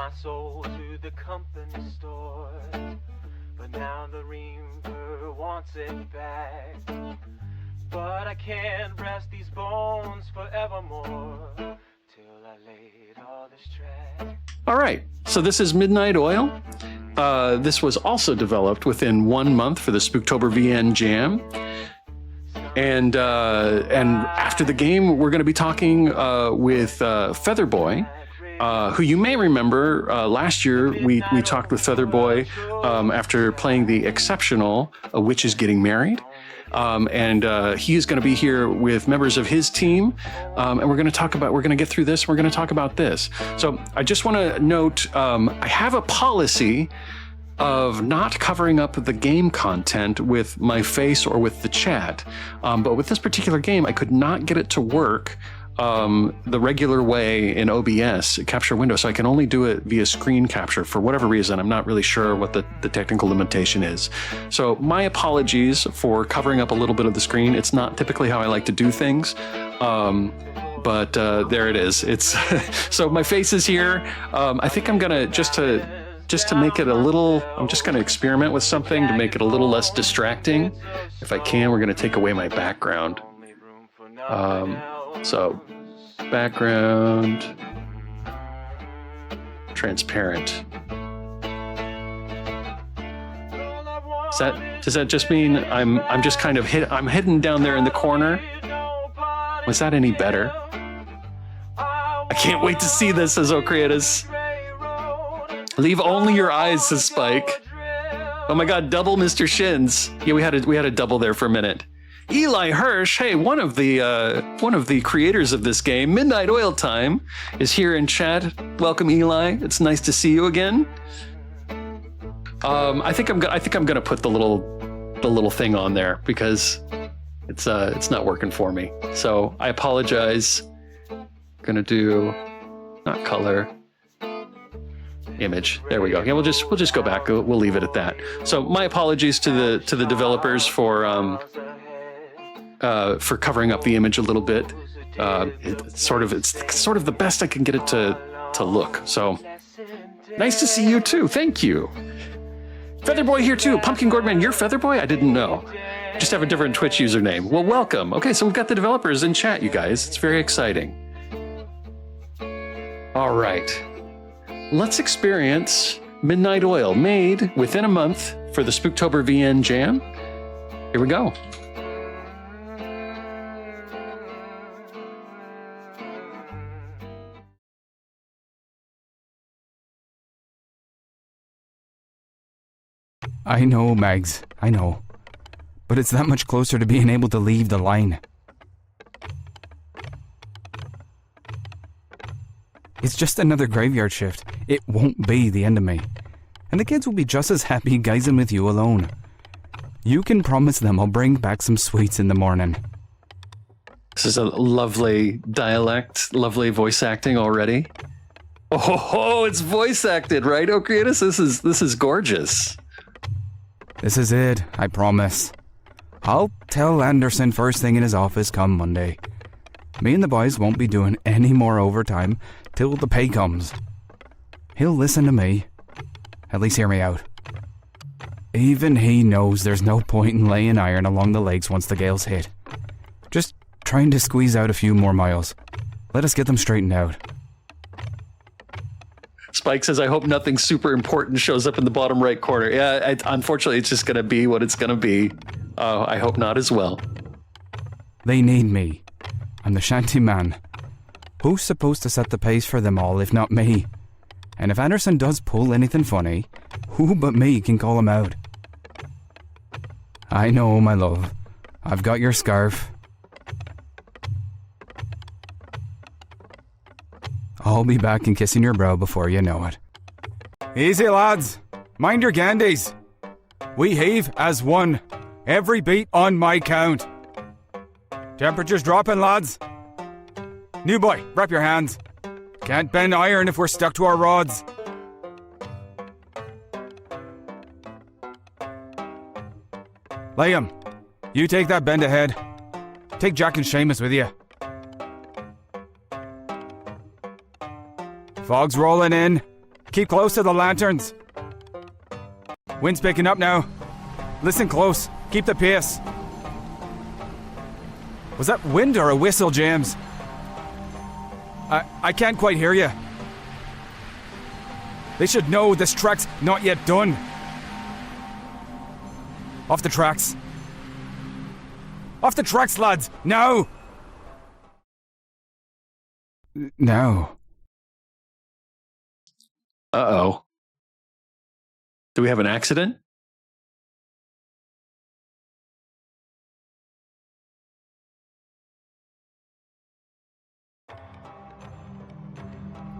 my soul to the company store, but now the reaper wants it back. But I can't rest these bones forevermore till I laid all this track. All right, so this is Midnight Oil. This was also developed within 1 month for the Spooktober VN Jam. And after the game, we're going to be talking with Featherboy, who you may remember last year we talked with Featherboy after playing the exceptional A Witch is Getting Married. And he is going to be here with members of his team, and we're going to get through this. We're going to talk about this. So I just want to note, I have a policy of not covering up the game content with my face or with the chat. But with this particular game, I could not get it to work the regular way in OBS, capture window, so I can only do it via screen capture for whatever reason. I'm not really sure what the technical limitation is. So my apologies for covering up a little bit of the screen. It's not typically how I like to do things. But there it is. It's so my face is here. I think I'm gonna just to make it a little, I'm just going to experiment with something to make it a little less distracting. If I can, we're going to take away my background. So background, transparent. Does that just mean I'm just kind of I'm hidden down there in the corner? Was that any better? I can't wait to see this, says Ocreatus. Leave only your eyes, says Spike. Oh my God, double Mr. Shins. Yeah, we had a double there for a minute. Eli Hirsch, hey, one of the creators of this game, Midnight Oil Time, is here in chat. Welcome, Eli. It's nice to see you again. I think I'm gonna put the little thing on there because it's not working for me. So I apologize. Gonna do not color. Image. There we go. Yeah, we'll just go back. We'll leave it at that. So my apologies to the developers for covering up the image a little bit. It's sort of the best I can get it to look. So nice to see you too. Thank you. Featherboy here too. Pumpkin Gourdman, you're Featherboy? I didn't know. Just have a different Twitch username. Well, welcome. Okay, so we've got the developers in chat, you guys. It's very exciting. All right. Let's experience Midnight Oil, made within a month for the Spooktober VN Jam. Here we go. I know, Mags, I know. But it's that much closer to being able to leave the line. It's just another graveyard shift. It won't be the end of me. And the kids will be just as happy guising with you alone. You can promise them I'll bring back some sweets in the morning. This is a lovely dialect, lovely voice acting already. Oh, it's voice acted, right, Ocreatus? This is gorgeous. This is it, I promise. I'll tell Anderson first thing in his office come Monday. Me and the boys won't be doing any more overtime till the pay comes. He'll listen to me. At least hear me out. Even he knows there's no point in laying iron along the legs once the gale's hit. Just trying to squeeze out a few more miles. Let us get them straightened out. Spike says, I hope nothing super important shows up in the bottom right corner. Yeah, unfortunately, it's just going to be what it's going to be. I hope not as well. They need me. I'm the shanty man. Who's supposed to set the pace for them all if not me? And if Anderson does pull anything funny, who but me can call him out? I know, my love. I've got your scarf. I'll be back and kissing your brow before you know it. Easy, lads. Mind your gandies. We heave as one. Every beat on my count. Temperature's dropping, lads. New boy, wrap your hands. Can't bend iron if we're stuck to our rods. Liam, you take that bend ahead. Take Jack and Seamus with you. Fog's rolling in. Keep close to the lanterns. Wind's picking up now. Listen close. Keep the pace. Was that wind or a whistle, James? I can't quite hear you. They should know this track's not yet done. Off the tracks. Off the tracks, lads! Now! Now. Uh-oh. Do we have an accident?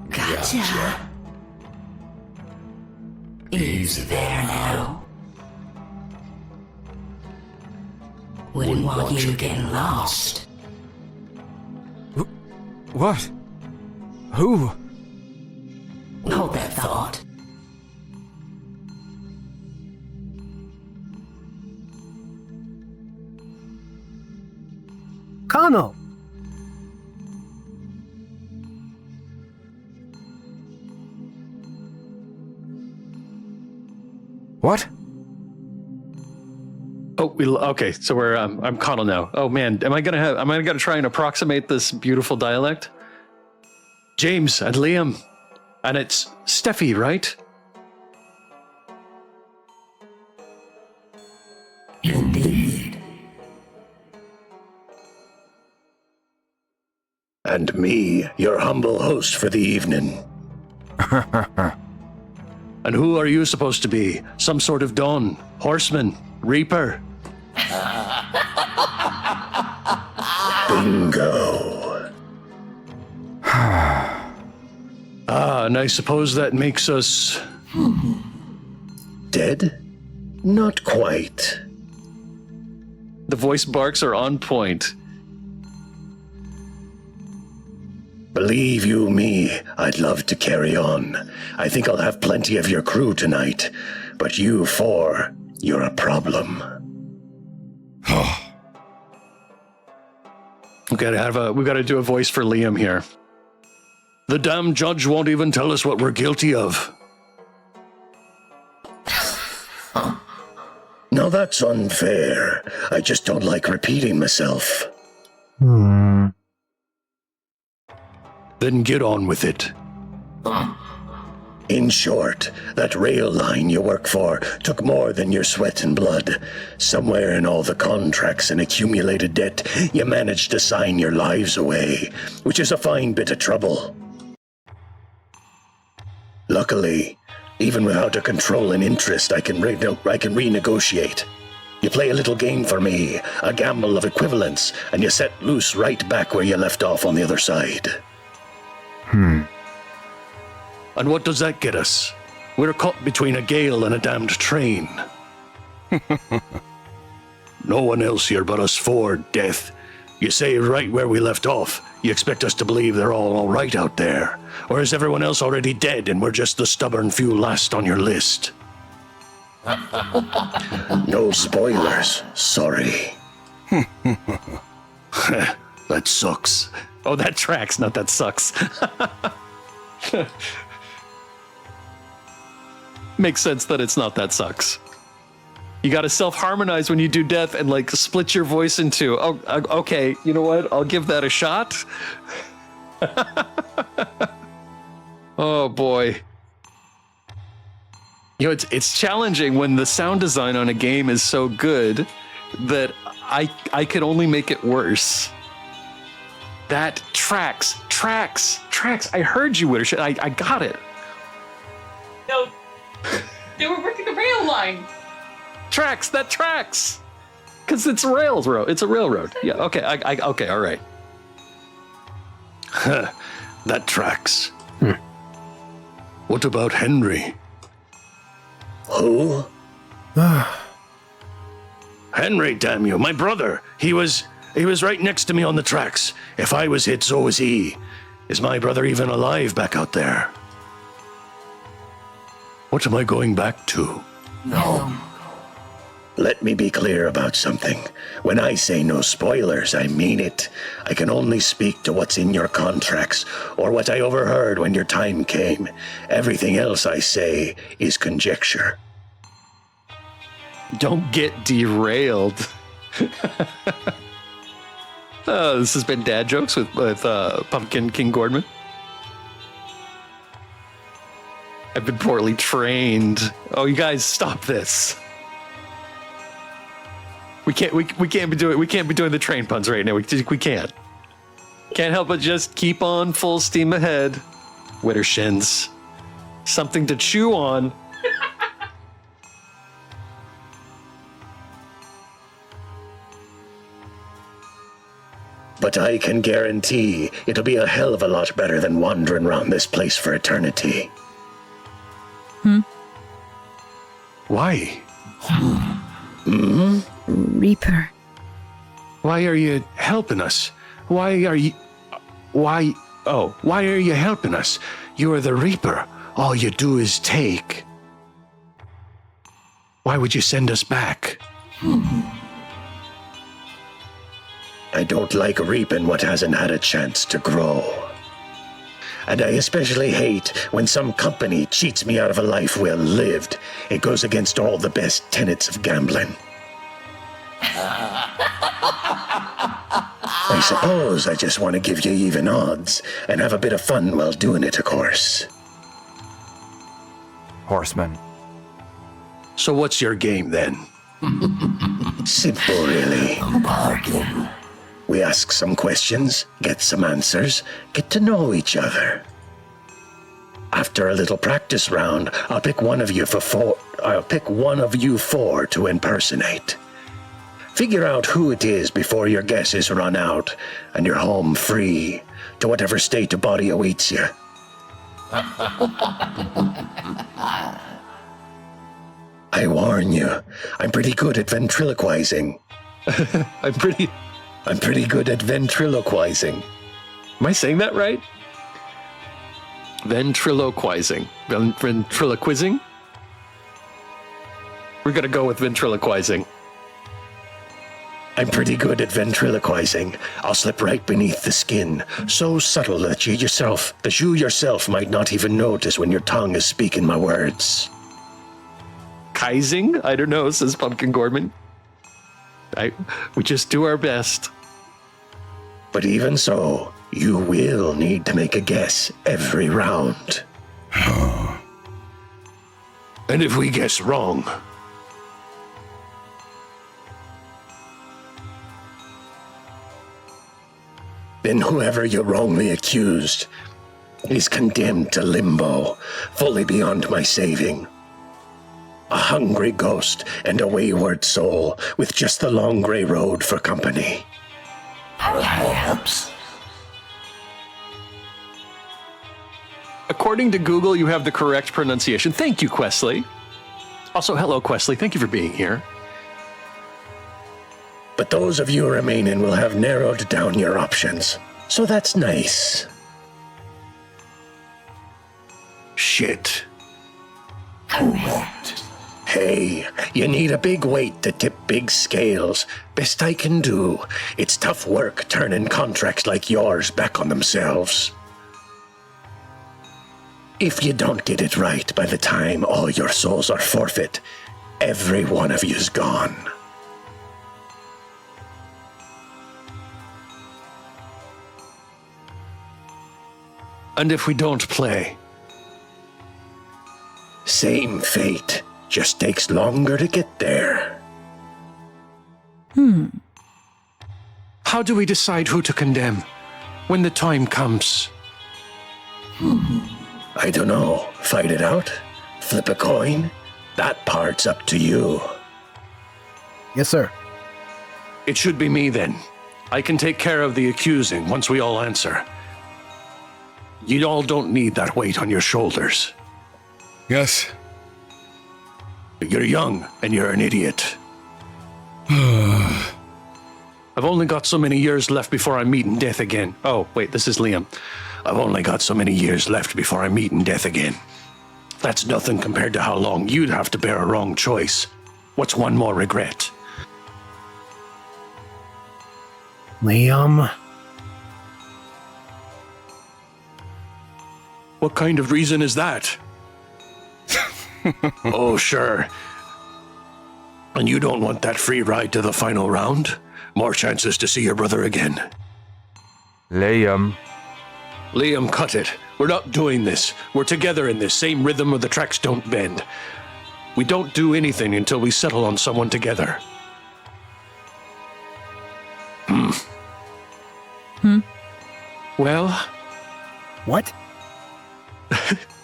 Gotcha. Easy there now. Wouldn't want you getting lost. What? Who? Hold that thought. Conall! What? Oh, okay. So we're I'm Conall now. Oh man, am I gonna try and approximate this beautiful dialect? James and Liam, and it's Steffie, right? Indeed. And me, your humble host for the evening. And who are you supposed to be? Some sort of Dawn, Horseman, Reaper? Bingo. And I suppose that makes us... Dead? Not quite. The voice barks are on point. Believe you me, I'd love to carry on. I think I'll have plenty of your crew tonight. But you four, you're a problem. We gotta do a voice for Liam here. The damn judge won't even tell us what we're guilty of. Now that's unfair. I just don't like repeating myself. Then get on with it. In short, that rail line you work for took more than your sweat and blood. Somewhere in all the contracts and accumulated debt, you managed to sign your lives away, which is a fine bit of trouble. Luckily, even without a controlling interest, I can renegotiate. You play a little game for me, a gamble of equivalence, and you set loose right back where you left off on the other side. And what does that get us? We're caught between a gale and a damned train. No one else here but us four, Death. You say right where we left off. You expect us to believe they're all right out there? Or is everyone else already dead and we're just the stubborn few last on your list? No spoilers, sorry. That sucks. Oh, that tracks, not that sucks. Makes sense that it's not that sucks. You gotta self-harmonize when you do Death and like split your voice into, oh, okay, you know what? I'll give that a shot. Oh boy. You know, it's challenging when the sound design on a game is so good that I could only make it worse. That tracks. I heard you, Wittershit. I got it. No, they were working the rail line. Tracks. Because it's railroad. It's a railroad. Yeah. Okay. Okay. All right. That tracks. What about Henry? Who? Henry, damn you, my brother. He was right next to me on the tracks. If I was hit, so was he. Is my brother even alive back out there? What am I going back to? No. Let me be clear about something. When I say no spoilers, I mean it. I can only speak to what's in your contracts, or what I overheard when your time came. Everything else I say is conjecture. Don't get derailed. This has been Dad Jokes with Pumpkin King Gordman. I've been poorly trained. Oh, you guys, stop this. We can't be doing the train puns right now. We can't. Can't help but just keep on full steam ahead. Wittershins. Something to chew on. But I can guarantee it'll be a hell of a lot better than wandering around this place for eternity. Why? Reaper. Why are you helping us? Why are you helping us? You are the Reaper. All you do is take. Why would you send us back? I don't like reaping what hasn't had a chance to grow. And I especially hate when some company cheats me out of a life well lived. It goes against all the best tenets of gambling. I suppose I just want to give you even odds and have a bit of fun while doing it, of course. Horseman. So what's your game then? Simple, really. Bargain. We ask some questions, get some answers, get to know each other. After a little practice round, I'll pick one of you four to impersonate. Figure out who it is before your guesses run out, and you're home free to whatever state of body awaits you. I warn you, I'm pretty good at ventriloquizing. I'm pretty good at ventriloquizing. Am I saying that right? Ventriloquizing. Ventriloquizing? We're gonna go with ventriloquizing. I'm pretty good at ventriloquizing. I'll slip right beneath the skin, so subtle that you yourself might not even notice when your tongue is speaking my words. Kizing? I don't know, says Pumpkin Gordman. We just do our best. But even so, you will need to make a guess every round. And if we guess wrong? Then whoever you wrongly accused is condemned to limbo, fully beyond my saving. A hungry ghost and a wayward soul with just the long gray road for company. Perhaps. According to Google, you have the correct pronunciation. Thank you, Questley. Also, hello, Questley. Thank you for being here. But those of you remaining will have narrowed down your options. So that's nice. Shit. Correct. Hey, you need a big weight to tip big scales. Best I can do. It's tough work turning contracts like yours back on themselves. If you don't get it right by the time all your souls are forfeit, every one of you's gone. And if we don't play? Same fate, just takes longer to get there. How do we decide who to condemn when the time comes? I don't know. Fight it out? Flip a coin? That part's up to you. Yes, sir. It should be me then. I can take care of the accusing once we all answer. You all don't need that weight on your shoulders. Yes. You're young and you're an idiot. I've only got so many years left before I'm meeting death again. Oh, wait, this is Liam. I've only got so many years left before I'm meeting death again. That's nothing compared to how long you'd have to bear a wrong choice. What's one more regret? Liam. What kind of reason is that? Oh, sure. And you don't want that free ride to the final round? More chances to see your brother again. Liam. Liam, cut it. We're not doing this. We're together in this same rhythm or the tracks don't bend. We don't do anything until we settle on someone together. Well, What?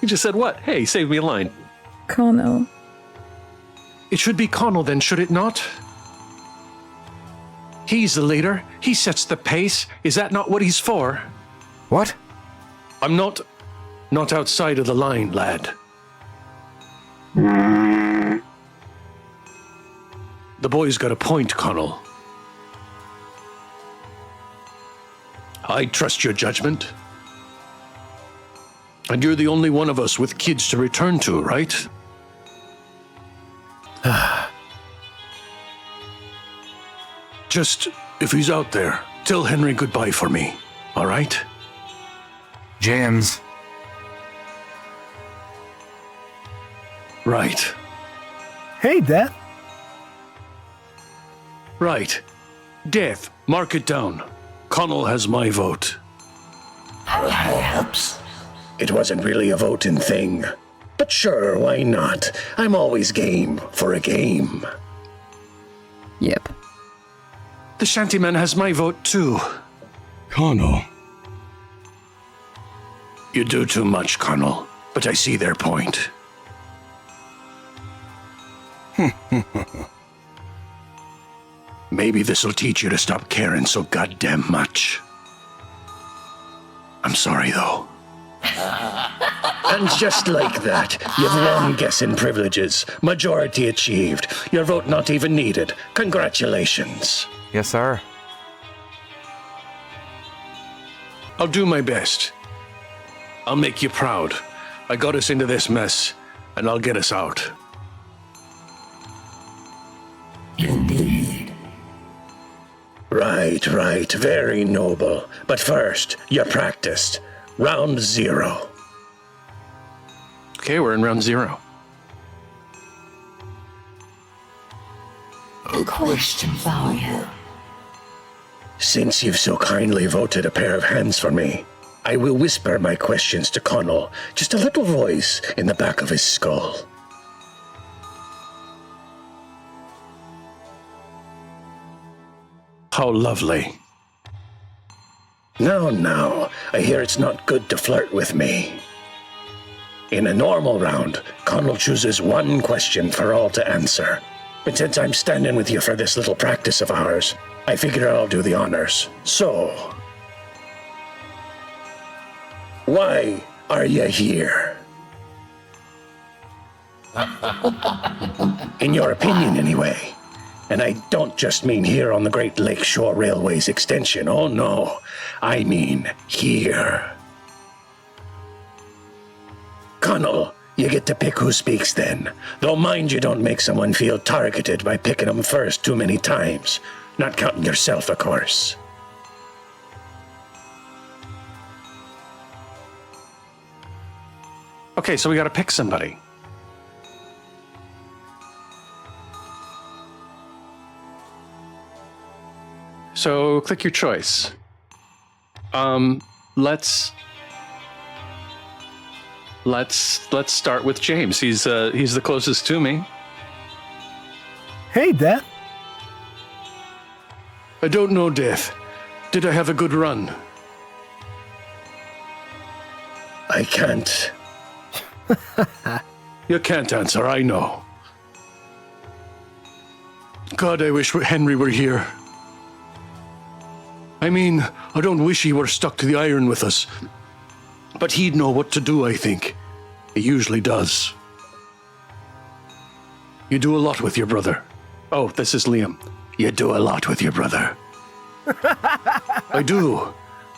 you just said what? Hey, save me a line. Conall. It should be Conall then, should it not? He's the leader. He sets the pace. Is that not what he's for? What? I'm not outside of the line, lad. The boy's got a point, Conall. I trust your judgment. And you're the only one of us with kids to return to, right? Just, if he's out there, tell Henry goodbye for me, all right? James. Right. Hey, Dad. Right. Death, mark it down. Conall has my vote. Perhaps. It wasn't really a voting thing. But sure, why not? I'm always game for a game. Yep. The shantyman has my vote too. Conall. You do too much, Conall, but I see their point. Maybe this'll teach you to stop caring so goddamn much. I'm sorry, though. And just like that, you've won guessing privileges. Majority achieved. Your vote not even needed. Congratulations. Yes, sir. I'll do my best. I'll make you proud. I got us into this mess, and I'll get us out. Indeed. Right. Very noble. But first, you practiced. Round 0. Okay, we're in round 0. A question for you. Since you've so kindly voted a pair of hands for me, I will whisper my questions to Conall, just a little voice in the back of his skull. How lovely. Now, I hear it's not good to flirt with me. In a normal round, Conall chooses one question for all to answer. But since I'm standing with you for this little practice of ours, I figure I'll do the honors. So, why are you here? In your opinion, anyway. And I don't just mean here on the Great Lakeshore Railway's extension. Oh no, I mean here. Conall, you get to pick who speaks then. Though mind you don't make someone feel targeted by picking them first too many times. Not counting yourself, of course. Okay, so we gotta pick somebody. So click your choice. Let's start with James. He's the closest to me. Hey, Dad. I don't know, Death. Did I have a good run? I can't. You can't answer, I know. God, I wish Henry were here. I mean, I don't wish he were stuck to the iron with us. But he'd know what to do, I think. He usually does. You do a lot with your brother. Oh, this is Liam. You do a lot with your brother. I do.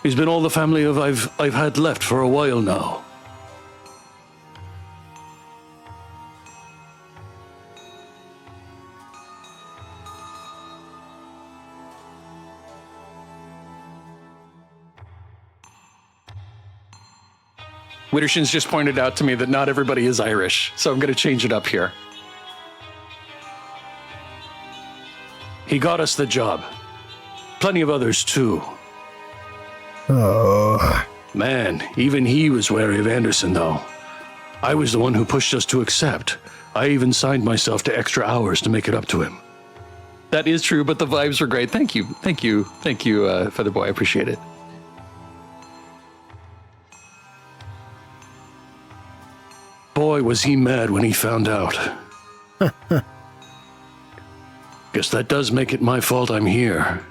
He's been all the family I've had left for a while now. Wittershins just pointed out to me that not everybody is Irish, so I'm going to change it up here. He got us the job. Plenty of others, too. Oh. Man, even he was wary of Anderson, though. I was the one who pushed us to accept. I even signed myself to extra hours to make it up to him. That is true, but the vibes were great. Thank you, Feather Boy. I appreciate it. Boy, was he mad when he found out. Guess that does make it my fault I'm here.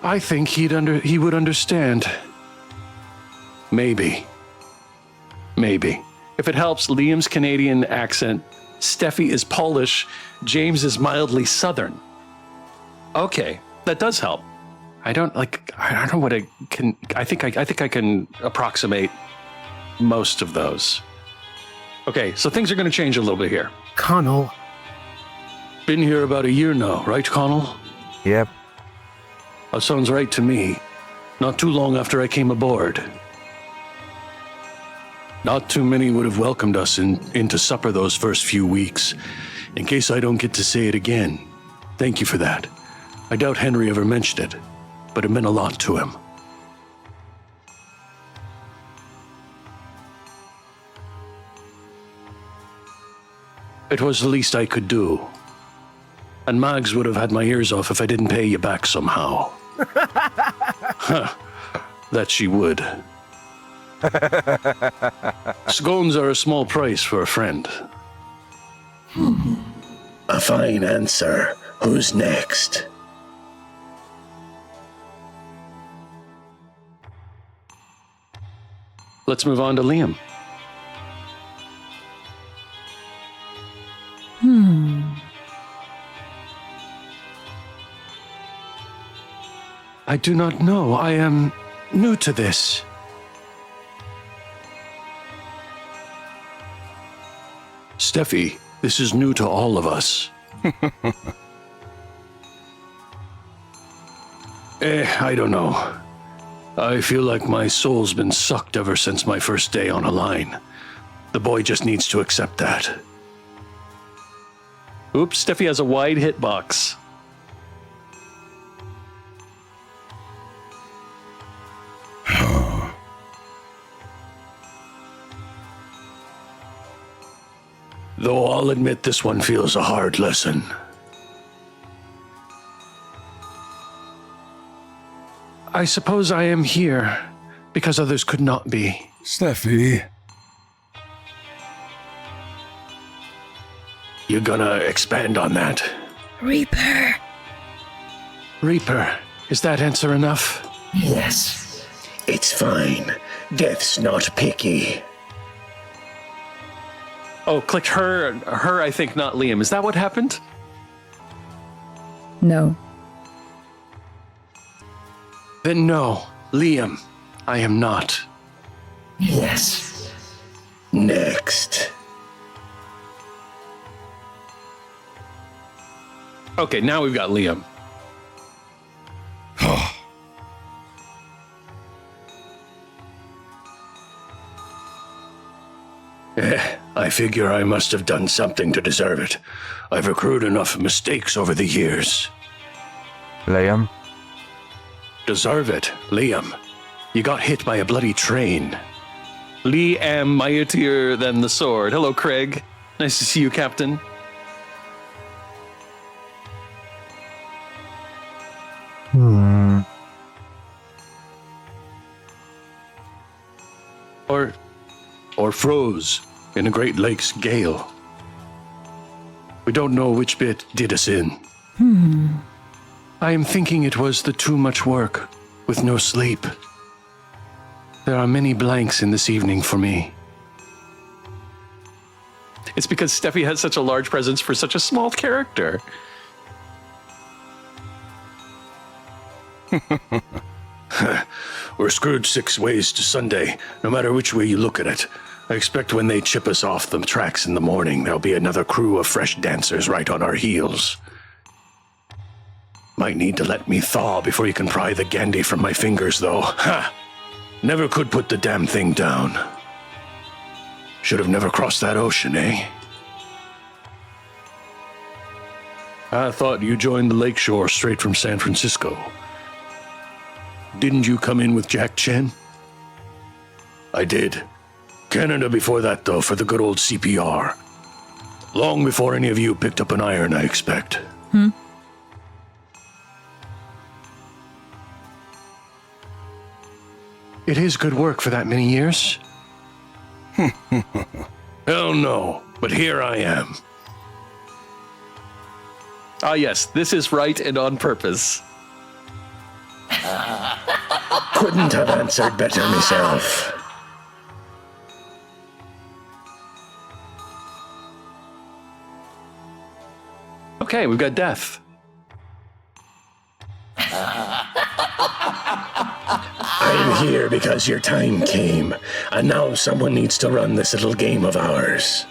I think he would understand. Maybe. If it helps, Liam's Canadian accent, Steffie is Polish, James is mildly Southern. Okay, that does help. I don't know what I can. I think I can approximate most of those. Okay, so things are going to change a little bit here. Conall. Been here about a year now, right, Conall? Yep. That sounds right to me. Not too long after I came aboard. Not too many would have welcomed us into supper those first few weeks. In case I don't get to say it again, thank you for that. I doubt Henry ever mentioned it, but it meant a lot to him. It was the least I could do. And Mags would have had my ears off if I didn't pay you back somehow. Huh. That she would. Scones are a small price for a friend. A fine answer. Who's next? Let's move on to Liam. I do not know. I am new to this. Steffie, this is new to all of us. I don't know. I feel like my soul's been sucked ever since my first day on Allain. The boy just needs to accept that. Oops, Steffie has a wide hitbox. Though I'll admit this one feels a hard lesson. I suppose I am here because others could not be. Steffie. You gonna expand on that? Reaper. Reaper, is that answer enough? Yes. It's fine. Death's not picky. Oh, clicked her, I think, not Liam. Is that what happened? No. Then no, Liam, I am not. Yes. Next. Okay, now we've got Liam. I figure I must have done something to deserve it. I've accrued enough mistakes over the years. Liam. Deserve it, Liam. You got hit by a bloody train. Liam, mightier than the sword. Hello, Craig. Nice to see you, Captain. Or froze in a Great Lakes gale. We don't know which bit did us in. I am thinking it was the too much work with no sleep. There are many blanks in this evening for me. It's because Steffie has such a large presence for such a small character. We're screwed 6 ways to Sunday, no matter which way you look at it. I expect when they chip us off the tracks in the morning, there'll be another crew of fresh dancers right on our heels. Might need to let me thaw before you can pry the gandy from my fingers, though. Ha! Never could put the damn thing down. Should have never crossed that ocean, eh? I thought you joined the lakeshore straight from San Francisco. Didn't you come in with Jack Chen? I did. Canada before that, though, for the good old CPR. Long before any of you picked up an iron, I expect. It is good work for that many years. Hell no, but here I am. Ah, yes, this is right and on purpose. Couldn't have answered better myself. Okay, we've got death. I'm here because your time came, and now someone needs to run this little game of ours.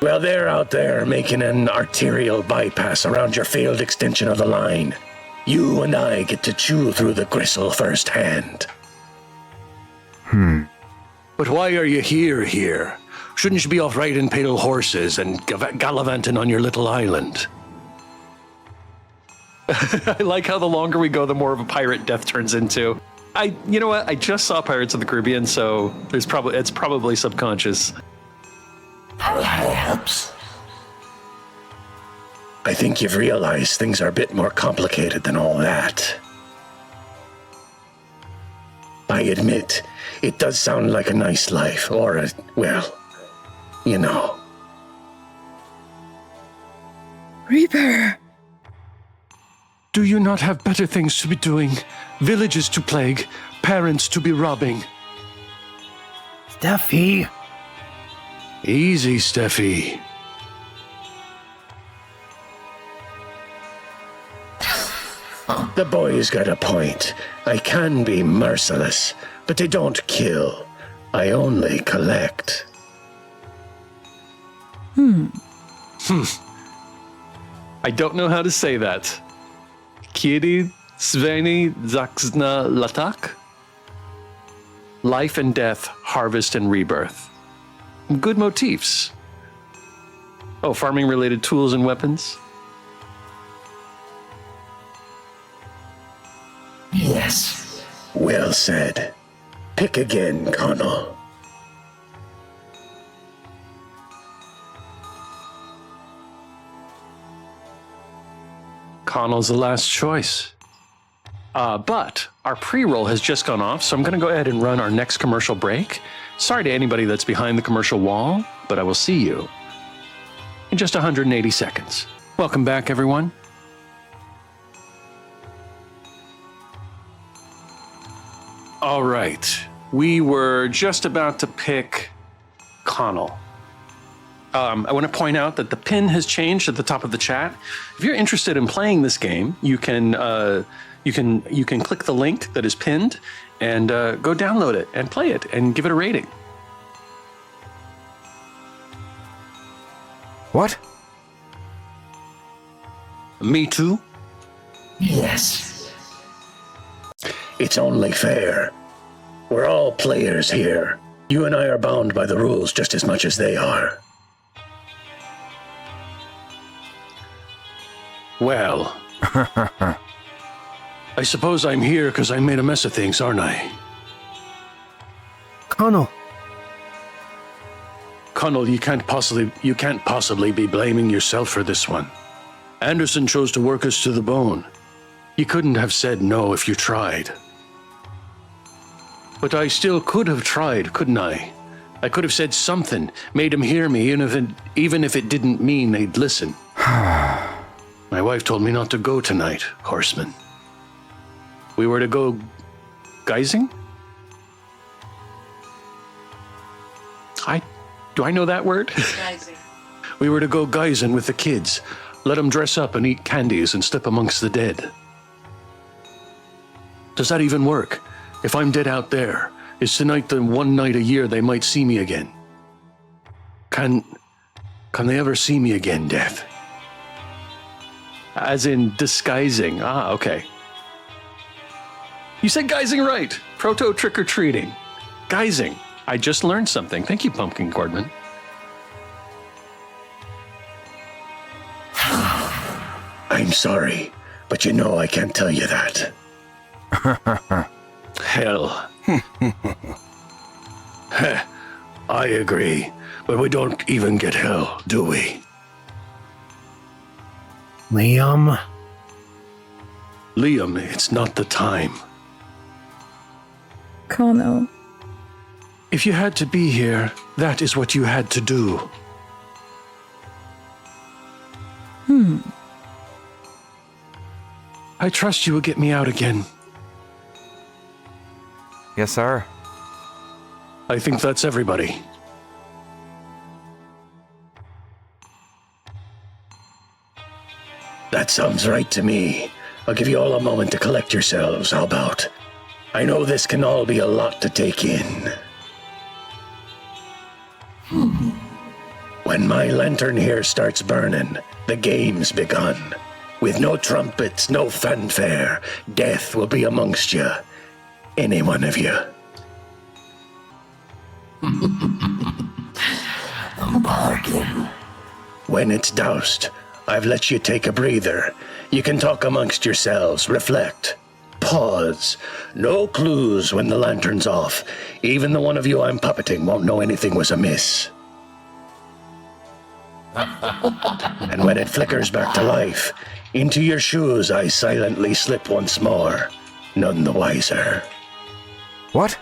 Well, they're out there making an arterial bypass around your failed extension of the line. You and I get to chew through the gristle firsthand. But why are you here? Shouldn't you be off riding pale horses and gallivanting on your little island? I like how the longer we go, the more of a pirate death turns into. You know what? I just saw Pirates of the Caribbean, so it's probably subconscious. Perhaps. I think you've realized things are a bit more complicated than all that. I admit, it does sound like a nice life, or well, you know. Reaper! Do you not have better things to be doing? Villages to plague, parents to be robbing. Steffie. Easy, Steffie. The boy's got a point. I can be merciless, but I don't kill. I only collect. I don't know how to say that. Kiri Sveni Zaksna Latak? Life and death, harvest and rebirth. Good motifs. Oh, farming-related tools and weapons? Yes. Well said. Pick again, Conall. Conall's the last choice. But our pre-roll has just gone off, so I'm going to go ahead and run our next commercial break. Sorry to anybody that's behind the commercial wall, but I will see you in just 180 seconds. Welcome back, everyone. All right. We were just about to pick Conall. I want to point out that the pin has changed at the top of the chat. If you're interested in playing this game, you can click the link that is pinned and go download it and play it and give it a rating. What? Me too. Yes. It's only fair. We're all players here. You and I are bound by the rules just as much as they are. Well, I suppose I'm here because I made a mess of things, aren't I? Conall. Conall, you can't possibly be blaming yourself for this one. Anderson chose to work us to the bone. You couldn't have said no if you tried. But I still could have tried, couldn't I? I could have said something, made him hear me, even if it didn't mean they'd listen. My wife told me not to go tonight, Horseman. We were to go guising? Do I know that word? Guysing. We were to go guising with the kids, let them dress up and eat candies and slip amongst the dead. Does that even work? If I'm dead out there, is tonight the one night a year they might see me again? Can they ever see me again, Death? As in disguising. Ah, okay. You said guising right. Proto trick-or-treating. Guising. I just learned something. Thank you, Pumpkin Cordman. I'm sorry, but you know I can't tell you that. Hell. Heh, I agree, but we don't even get hell, do we? Liam. Liam, it's not the time. Conall. If you had to be here, that is what you had to do. I trust you will get me out again. Yes, sir. I think that's everybody. That sounds right to me. I'll give you all a moment to collect yourselves. How about? I know this can all be a lot to take in. When my lantern here starts burning, the game's begun. With no trumpets, no fanfare, death will be amongst you. Any one of you. Bargain. When it's doused, I've let you take a breather. You can talk amongst yourselves, reflect, pause. No clues when the lantern's off. Even the one of you I'm puppeting won't know anything was amiss. And when it flickers back to life, into your shoes I silently slip once more, none the wiser. What?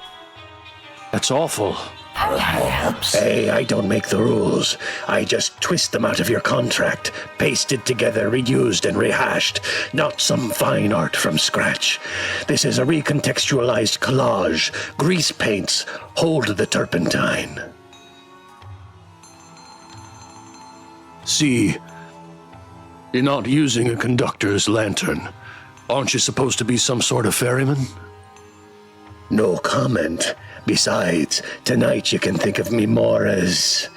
That's awful. Perhaps. Hey, I don't make the rules. I just twist them out of your contract, pasted together, reused and rehashed, not some fine art from scratch. This is a recontextualized collage. Grease paints, hold the turpentine. See, you're not using a conductor's lantern. Aren't you supposed to be some sort of ferryman? No comment. Besides, tonight you can think of me more as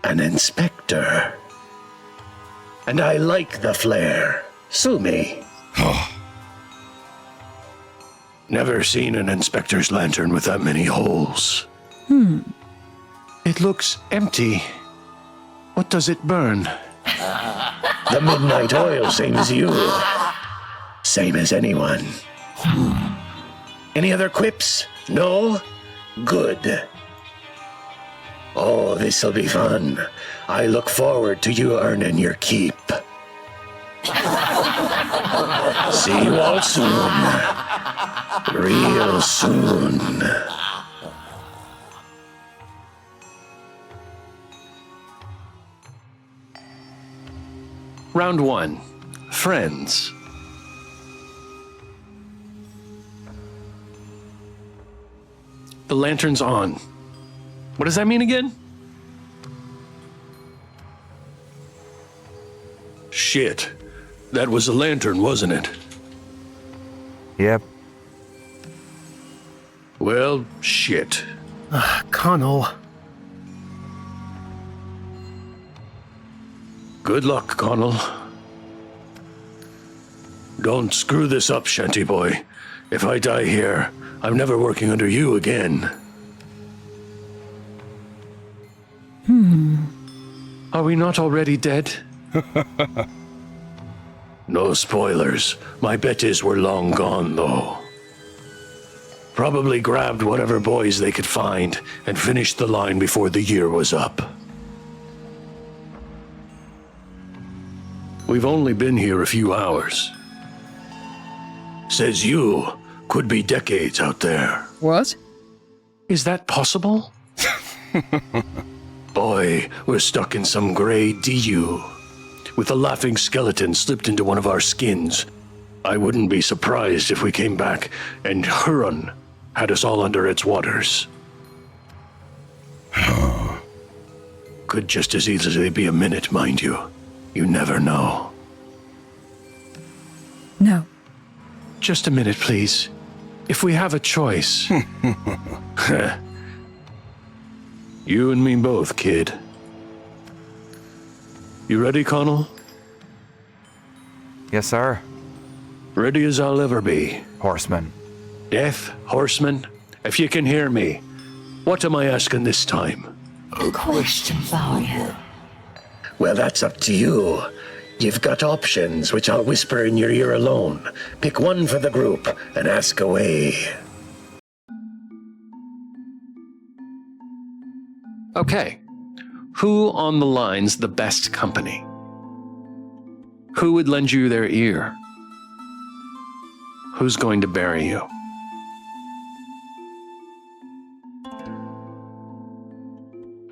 an inspector. And I like the flair. Sue me. Never seen an inspector's lantern with that many holes. It looks empty. What does it burn? The midnight oil, same as you. Same as anyone. Any other quips? No? Good. Oh, this'll be fun. I look forward to you earning your keep. See you all soon. Real soon. Round 1. Friends. The lantern's on. What does that mean again? Shit. That was a lantern, wasn't it? Yep. Well, shit. Conall. Good luck, Conall. Don't screw this up, Shanty Boy. If I die here, I'm never working under you again. Are we not already dead? No spoilers. My bet is we're long gone, though. Probably grabbed whatever boys they could find and finished the line before the year was up. We've only been here a few hours. Says you. Could be decades out there. What? Is that possible? Boy, we're stuck in some gray DU. With a laughing skeleton slipped into one of our skins. I wouldn't be surprised if we came back and Huron had us all under its waters. Could just as easily be a minute, mind you. You never know. No. Just a minute, please. If we have a choice. You and me both, kid. You ready, Conall? Yes, sir. Ready as I'll ever be. Horseman. Death, horseman, if you can hear me, what am I asking this time? A question for you. Well, that's up to you. You've got options, which I'll whisper in your ear alone. Pick one for the group and ask away. Okay. Who on the line's the best company? Who would lend you their ear? Who's going to bury you?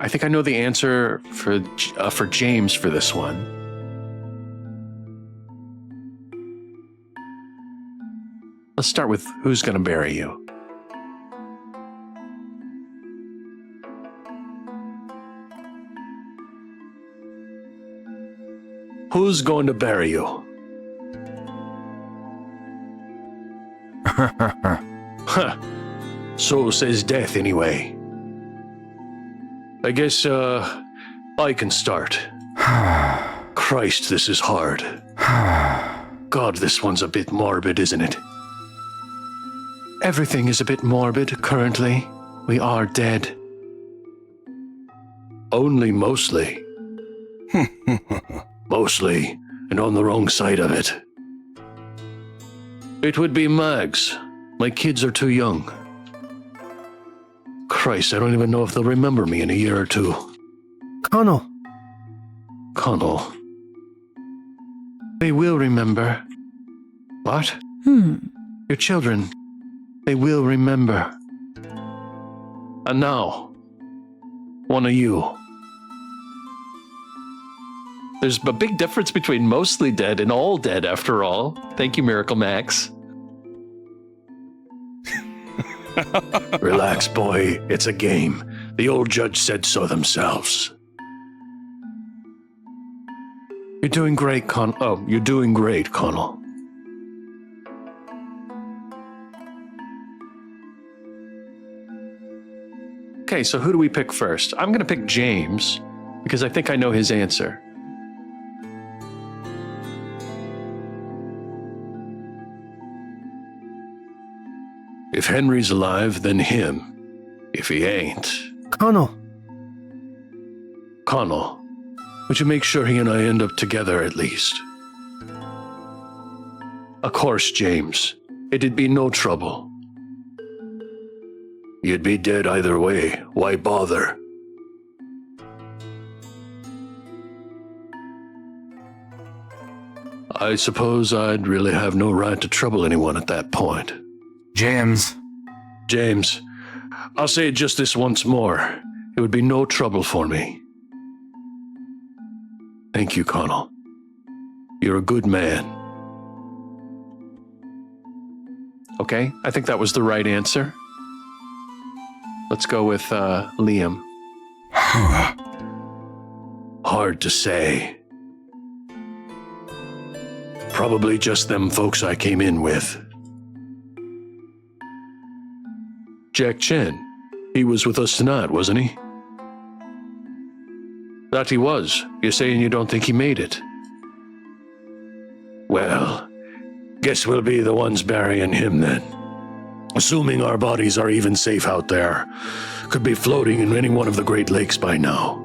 I think I know the answer for James for this one. Let's start with who's going to bury you. Who's going to bury you? Huh. So says death, anyway. I guess, I can start. Christ, this is hard. God, this one's a bit morbid, isn't it? Everything is a bit morbid currently. We are dead. Only mostly. Mostly, and on the wrong side of it. It would be Mags. My kids are too young. Christ, I don't even know if they'll remember me in a year or two. Conall. Conall. They will remember. What? Your children. They will remember. And now, one of you. There's a big difference between mostly dead and all dead, after all. Thank you, Miracle Max. Relax, boy. It's a game. The old judge said so themselves. You're doing great, You're doing great, Conall. Okay, so who do we pick first? I'm going to pick James, because I think I know his answer. If Henry's alive, then him. If he ain't... Conall. Conall, would you make sure he and I end up together at least? Of course, James. It'd be no trouble. You'd be dead either way. Why bother? I suppose I'd really have no right to trouble anyone at that point. James. James, I'll say it just this once more. It would be no trouble for me. Thank you, Conall. You're a good man. Okay, I think that was the right answer. Let's go with Liam. Hard to say. Probably just them folks I came in with. Jack Chen. He was with us tonight, wasn't he? That he was. You're saying you don't think he made it? Well, guess we'll be the ones burying him then. Assuming our bodies are even safe out there. Could be floating in any one of the Great Lakes by now.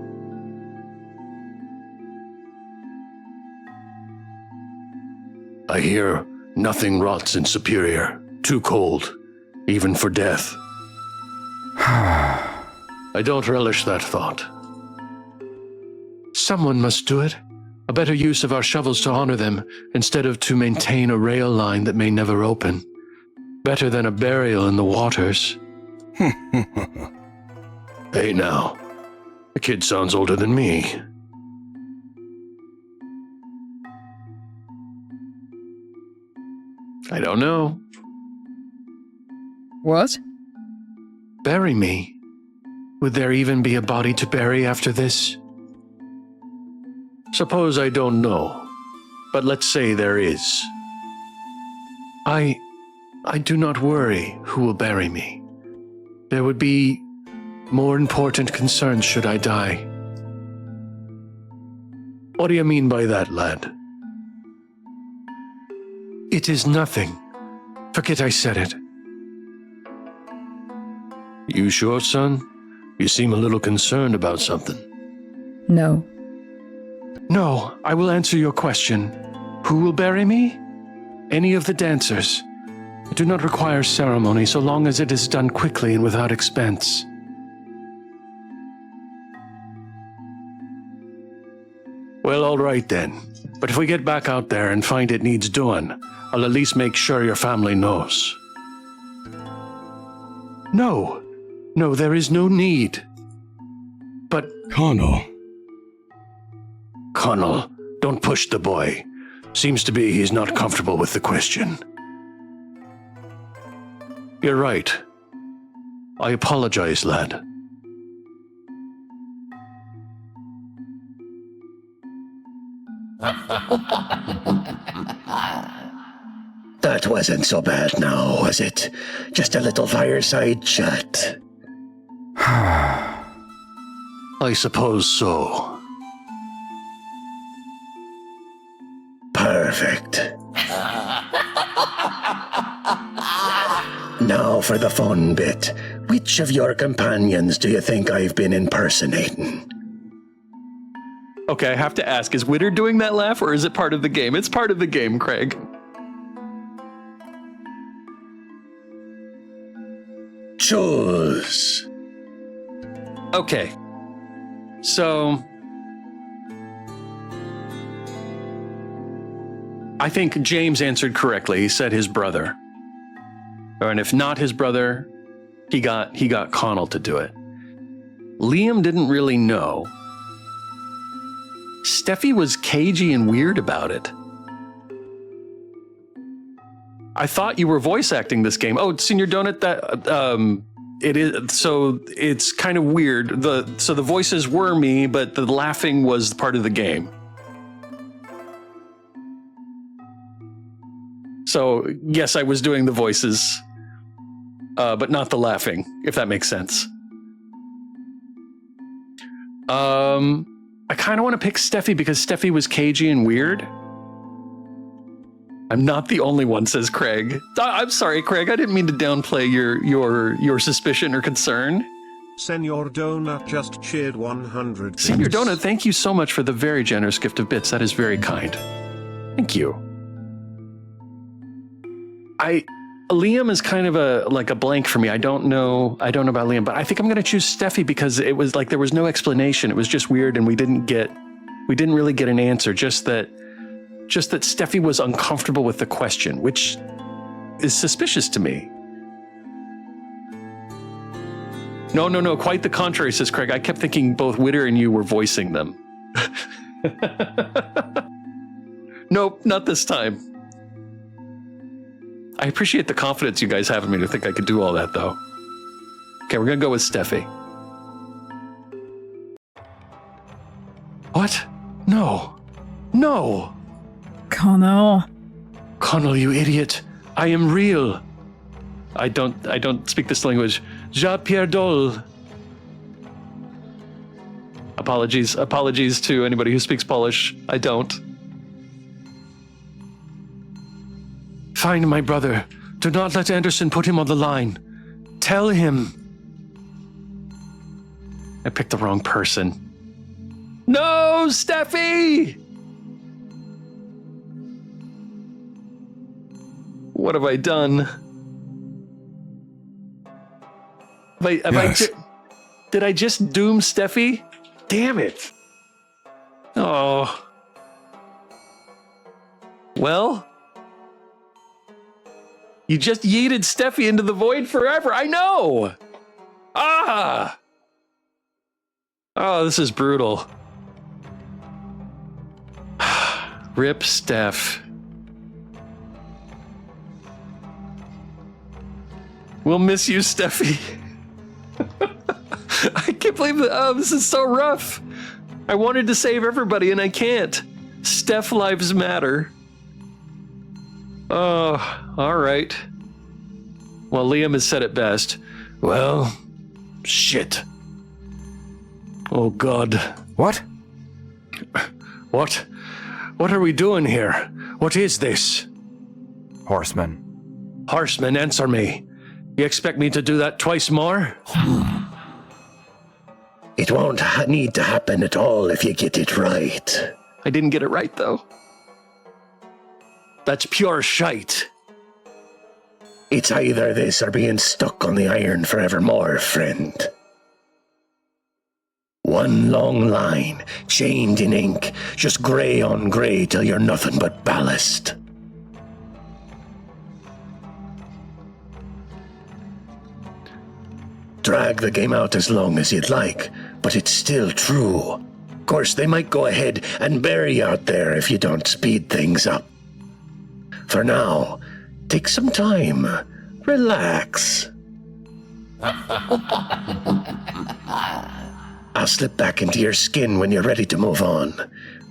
I hear nothing rots in Superior. Too cold, even for death. I don't relish that thought. Someone must do it. A better use of our shovels to honor them, instead of to maintain a rail line that may never open. Better than a burial in the waters. Hey now, the kid sounds older than me. I don't know. What? Bury me? Would there even be a body to bury after this? Suppose I don't know, but let's say there is. I do not worry who will bury me. There would be more important concerns should I die. What do you mean by that, lad? It is nothing. Forget I said it. You sure, son? You seem a little concerned about something. No. No, I will answer your question. Who will bury me? Any of the dancers. I do not require ceremony so long as it is done quickly and without expense. Well, all right then. But if we get back out there and find it needs doing, I'll at least make sure your family knows. No. No, there is no need. But... Conall. Conall, don't push the boy. Seems to be he's not comfortable with the question. You're right. I apologize, lad. That wasn't so bad now, was it? Just a little fireside chat. I suppose so. Perfect. Now for the fun bit. Which of your companions do you think I've been impersonating? Okay, I have to ask, is Witter doing that laugh or is it part of the game? It's part of the game, Craig. Choose. Okay. So... I think James answered correctly. He said his brother. And if not his brother, he got Conall to do it. Liam didn't really know. Steffie was cagey and weird about it. I thought you were voice acting this game. Oh, Senior Donut, that it is, so it's kind of weird. So the voices were me, but the laughing was part of the game. So yes, I was doing the voices, but not the laughing, if that makes sense. I kind of want to pick Steffie because Steffie was cagey and weird. I'm not the only one, says Craig. I'm sorry, Craig. I didn't mean to downplay your suspicion or concern. Senor Donut just cheered 100 bits. Senor Donut, thank you so much for the very generous gift of bits. That is very kind. Thank you. Liam is kind of a blank for me. I don't know about Liam, but I think I'm going to choose Steffie because it was like there was no explanation. It was just weird, and we didn't really get an answer. Just that Steffie was uncomfortable with the question, which is suspicious to me. No, quite the contrary, says Craig. I kept thinking both Witter and you were voicing them. Nope, not this time. I appreciate the confidence you guys have in me to think I could do all that, though. Okay, we're gonna go with Steffie. What? No. Conall. Conall, you idiot. I am real. I don't speak this language. Ja Pierre Dol. Apologies to anybody who speaks Polish. I don't. Find my brother. Do not let Anderson put him on the line. Tell him. I picked the wrong person. No, Steffie! What have I done? Did I just doom Steffie? Damn it. Oh. Well... You just yeeted Steffie into the void forever. I know. Ah. Oh, this is brutal. Rip Steph. We'll miss you, Steffie. I can't believe that. Oh, this is so rough. I wanted to save everybody and I can't. Steph lives matter. Oh, all right. Well, Liam has said it best. Well, shit. Oh, God. What? What? What are we doing here? What is this? Horseman. Horseman, answer me. You expect me to do that twice more? It won't need to happen at all if you get it right. I didn't get it right, though. That's pure shite. It's either this or being stuck on the iron forevermore, friend. One long line, chained in ink, just grey on grey till you're nothing but ballast. Drag the game out as long as you'd like, but it's still true. Of course, they might go ahead and bury you out there if you don't speed things up. For now, take some time. Relax. I'll slip back into your skin when you're ready to move on.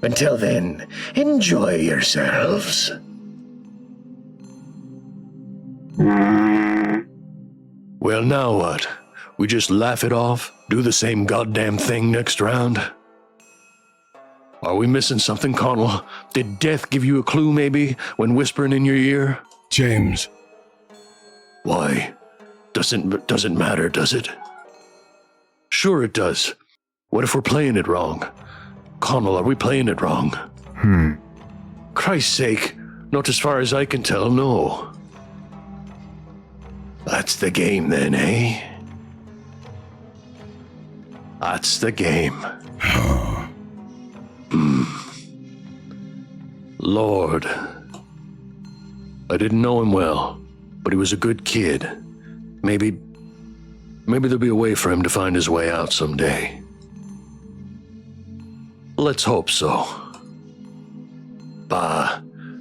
Until then, enjoy yourselves. Well, now what? We just laugh it off? Do the same goddamn thing next round? Are we missing something, Conall? Did death give you a clue, maybe, when whispering in your ear? James. Why? Doesn't matter, does it? Sure it does. What if we're playing it wrong? Conall, are we playing it wrong? Christ's sake, not as far as I can tell, no. That's the game then, eh? That's the game. Lord. I didn't know him well, but he was a good kid. Maybe there'll be a way for him to find his way out someday. Let's hope so. Bah,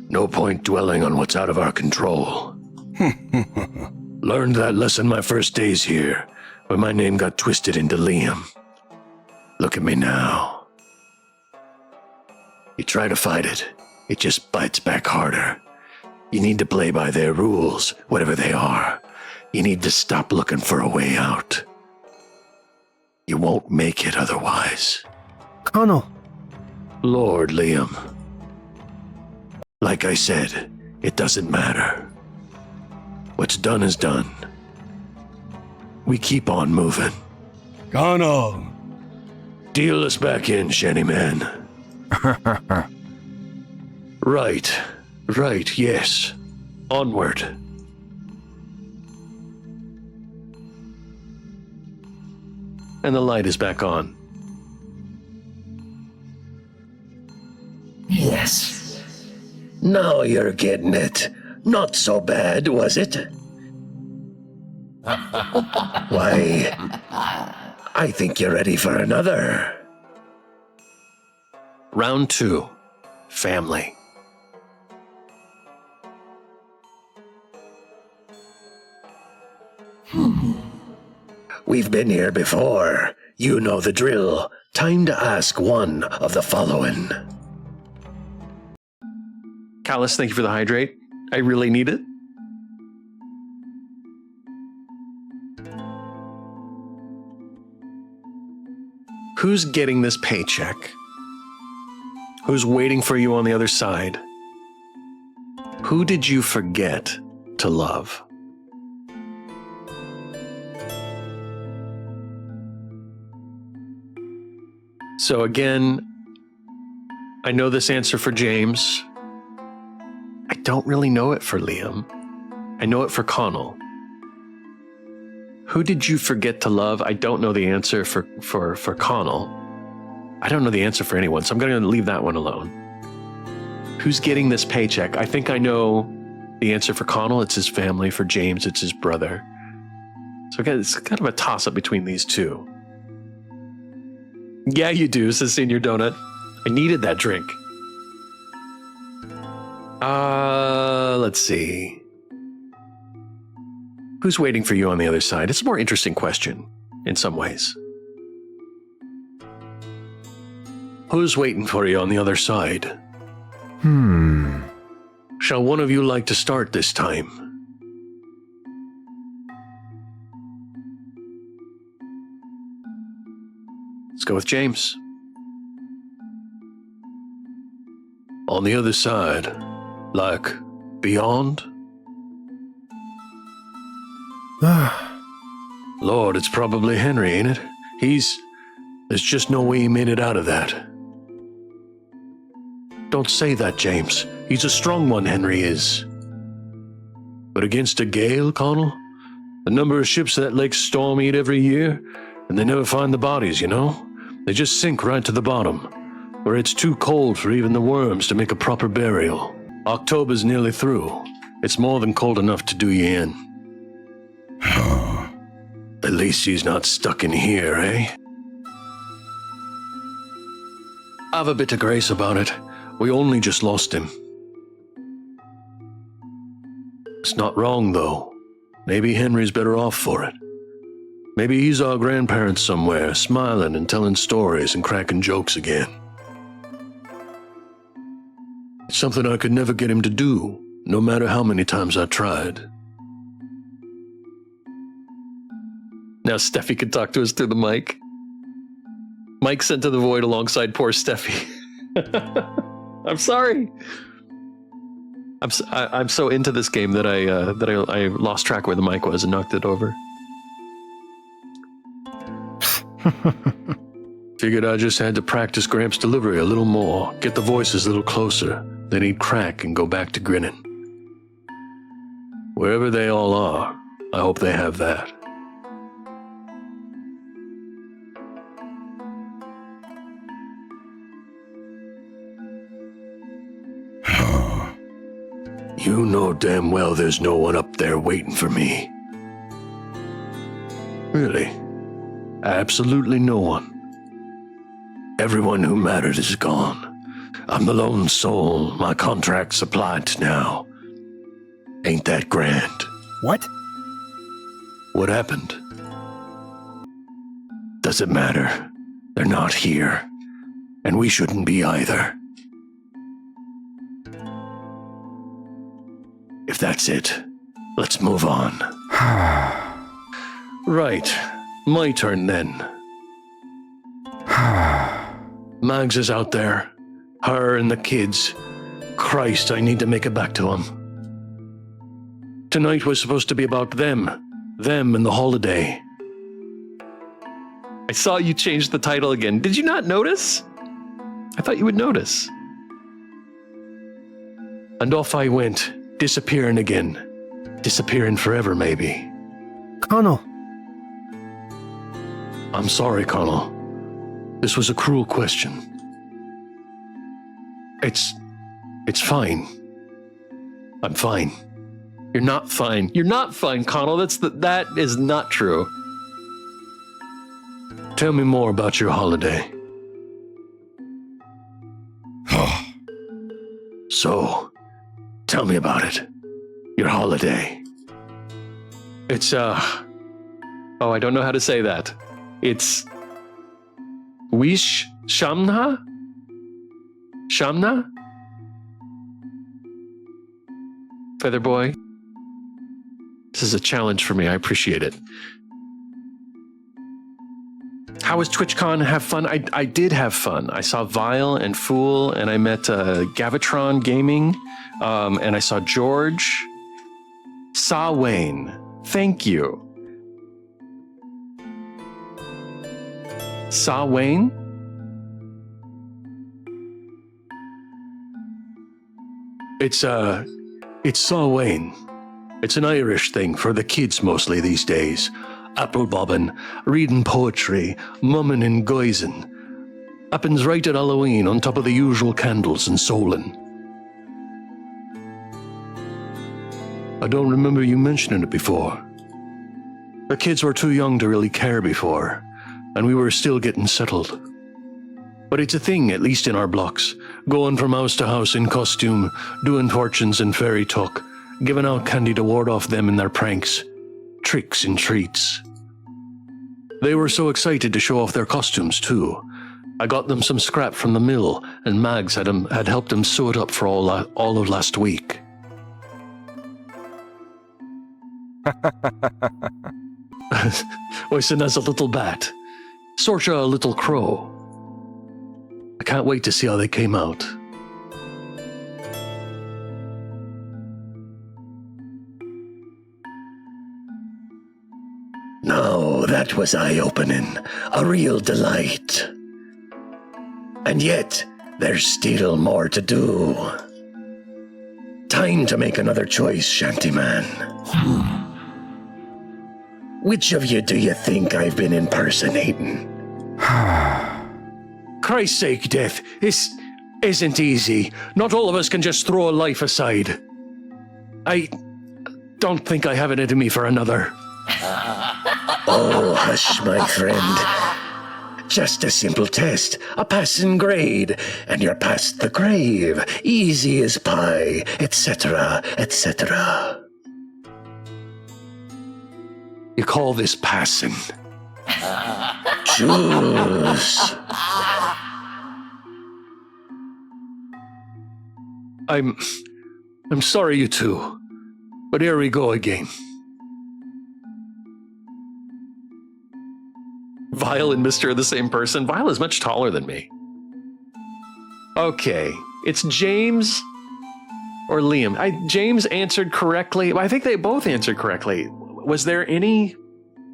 no point dwelling on what's out of our control. Learned that lesson my first days here, when my name got twisted into Liam. Look at me now. You try to fight it, it just bites back harder. You need to play by their rules, whatever they are. You need to stop looking for a way out. You won't make it otherwise. Conall. Lord, Liam. Like I said, it doesn't matter. What's done is done. We keep on moving. Conall. Deal us back in, Shenny man. Right, yes. Onward. And the light is back on. Yes. Now you're getting it. Not so bad, was it? Why, I think you're ready for another. Round 2. Family. We've been here before. You know the drill. Time to ask one of the following. Callus, thank you for the hydrate. I really need it. Who's getting this paycheck? Who's waiting for you on the other side? Who did you forget to love? So again, I know this answer for James. I don't really know it for Liam. I know it for Conall. Who did you forget to love? I don't know the answer for Conall. I don't know the answer for anyone, so I'm going to leave that one alone. Who's getting this paycheck? I think I know the answer for Conall. It's his family. For James, it's his brother. So again, it's kind of a toss-up between these two. Yeah, you do, says Senior Donut. I needed that drink. Let's see. Who's waiting for you on the other side? It's a more interesting question, in some ways. Who's waiting for you on the other side? Shall one of you like to start this time? Let's go with James. On the other side, like beyond? Lord, it's probably Henry, ain't it? There's just no way he made it out of that. Don't say that, James. He's a strong one, Henry is. But against a gale, Conall? The number of ships that lake storm eat every year, and they never find the bodies, you know? They just sink right to the bottom, where it's too cold for even the worms to make a proper burial. October's nearly through. It's more than cold enough to do you in. At least he's not stuck in here, eh? Have a bit of grace about it. We only just lost him. It's not wrong, though. Maybe Henry's better off for it. Maybe he's our grandparents somewhere, smiling and telling stories and cracking jokes again. It's something I could never get him to do, no matter how many times I tried. Now Steffie can talk to us through the mic. Mike sent to the void alongside poor Steffie. I'm sorry. I'm so into this game that I lost track where the mic was and knocked it over. Figured I just had to practice Gramps' delivery a little more, get the voices a little closer, then he'd crack and go back to grinning. Wherever they all are, I hope they have that. You know damn well there's no one up there waiting for me. Really? Absolutely no one. Everyone who mattered is gone. I'm the lone soul my contract's applied to now. Ain't that grand? What? What happened? Does it matter? They're not here. And we shouldn't be either. If that's it, let's move on. Right. My turn then. Mags is out there. Her and the kids. Christ, I need to make it back to them. Tonight was supposed to be about them. Them and the holiday. I saw you change the title again. Did you not notice? I thought you would notice. And off I went, disappearing again. Disappearing forever, maybe. Conall. I'm sorry, Conall. This was a cruel question. It's fine. I'm fine. You're not fine. You're not fine, Conall. That is not true. Tell me more about your holiday. So, tell me about it. Your holiday. It's, oh, I don't know how to say that. It's Wish Shamna? Shamna? Feather Boy? This is a challenge for me. I appreciate it. How was TwitchCon? Have fun? I did have fun. I saw Vile and Fool, and I met Gavitron Gaming, and I saw George. Saw Wayne. Thank you. Saw Wayne? It's Saw Wayne. It's an Irish thing for the kids mostly these days. Apple bobbing, reading poetry, mumming and guising. Happens right at Halloween on top of the usual candles and souling. I don't remember you mentioning it before. The kids were too young to really care before, and we were still getting settled. But it's a thing, at least in our blocks, going from house to house in costume, doing fortunes and fairy talk, giving out candy to ward off them and their pranks, tricks and treats. They were so excited to show off their costumes, too. I got them some scrap from the mill, and Mags had helped them sew it up for all of last week. Listen, as a little bat, sorta a little crow. I can't wait to see how they came out. That was eye-opening, a real delight. And yet, there's still more to do. Time to make another choice, Shantyman. Which of you do you think I've been impersonating? Christ's sake, Death, this isn't easy. Not all of us can just throw life aside. I don't think I have it in me for another. Oh, hush, my friend. Just a simple test, a passing grade, and you're past the grave, easy as pie, etc., etc. You call this passing? Choose. I'm sorry, you two, but here we go again. Vile and Mister are the same person. Vile is much taller than me. Okay, it's James or Liam. James answered correctly. I think they both answered correctly. Was there any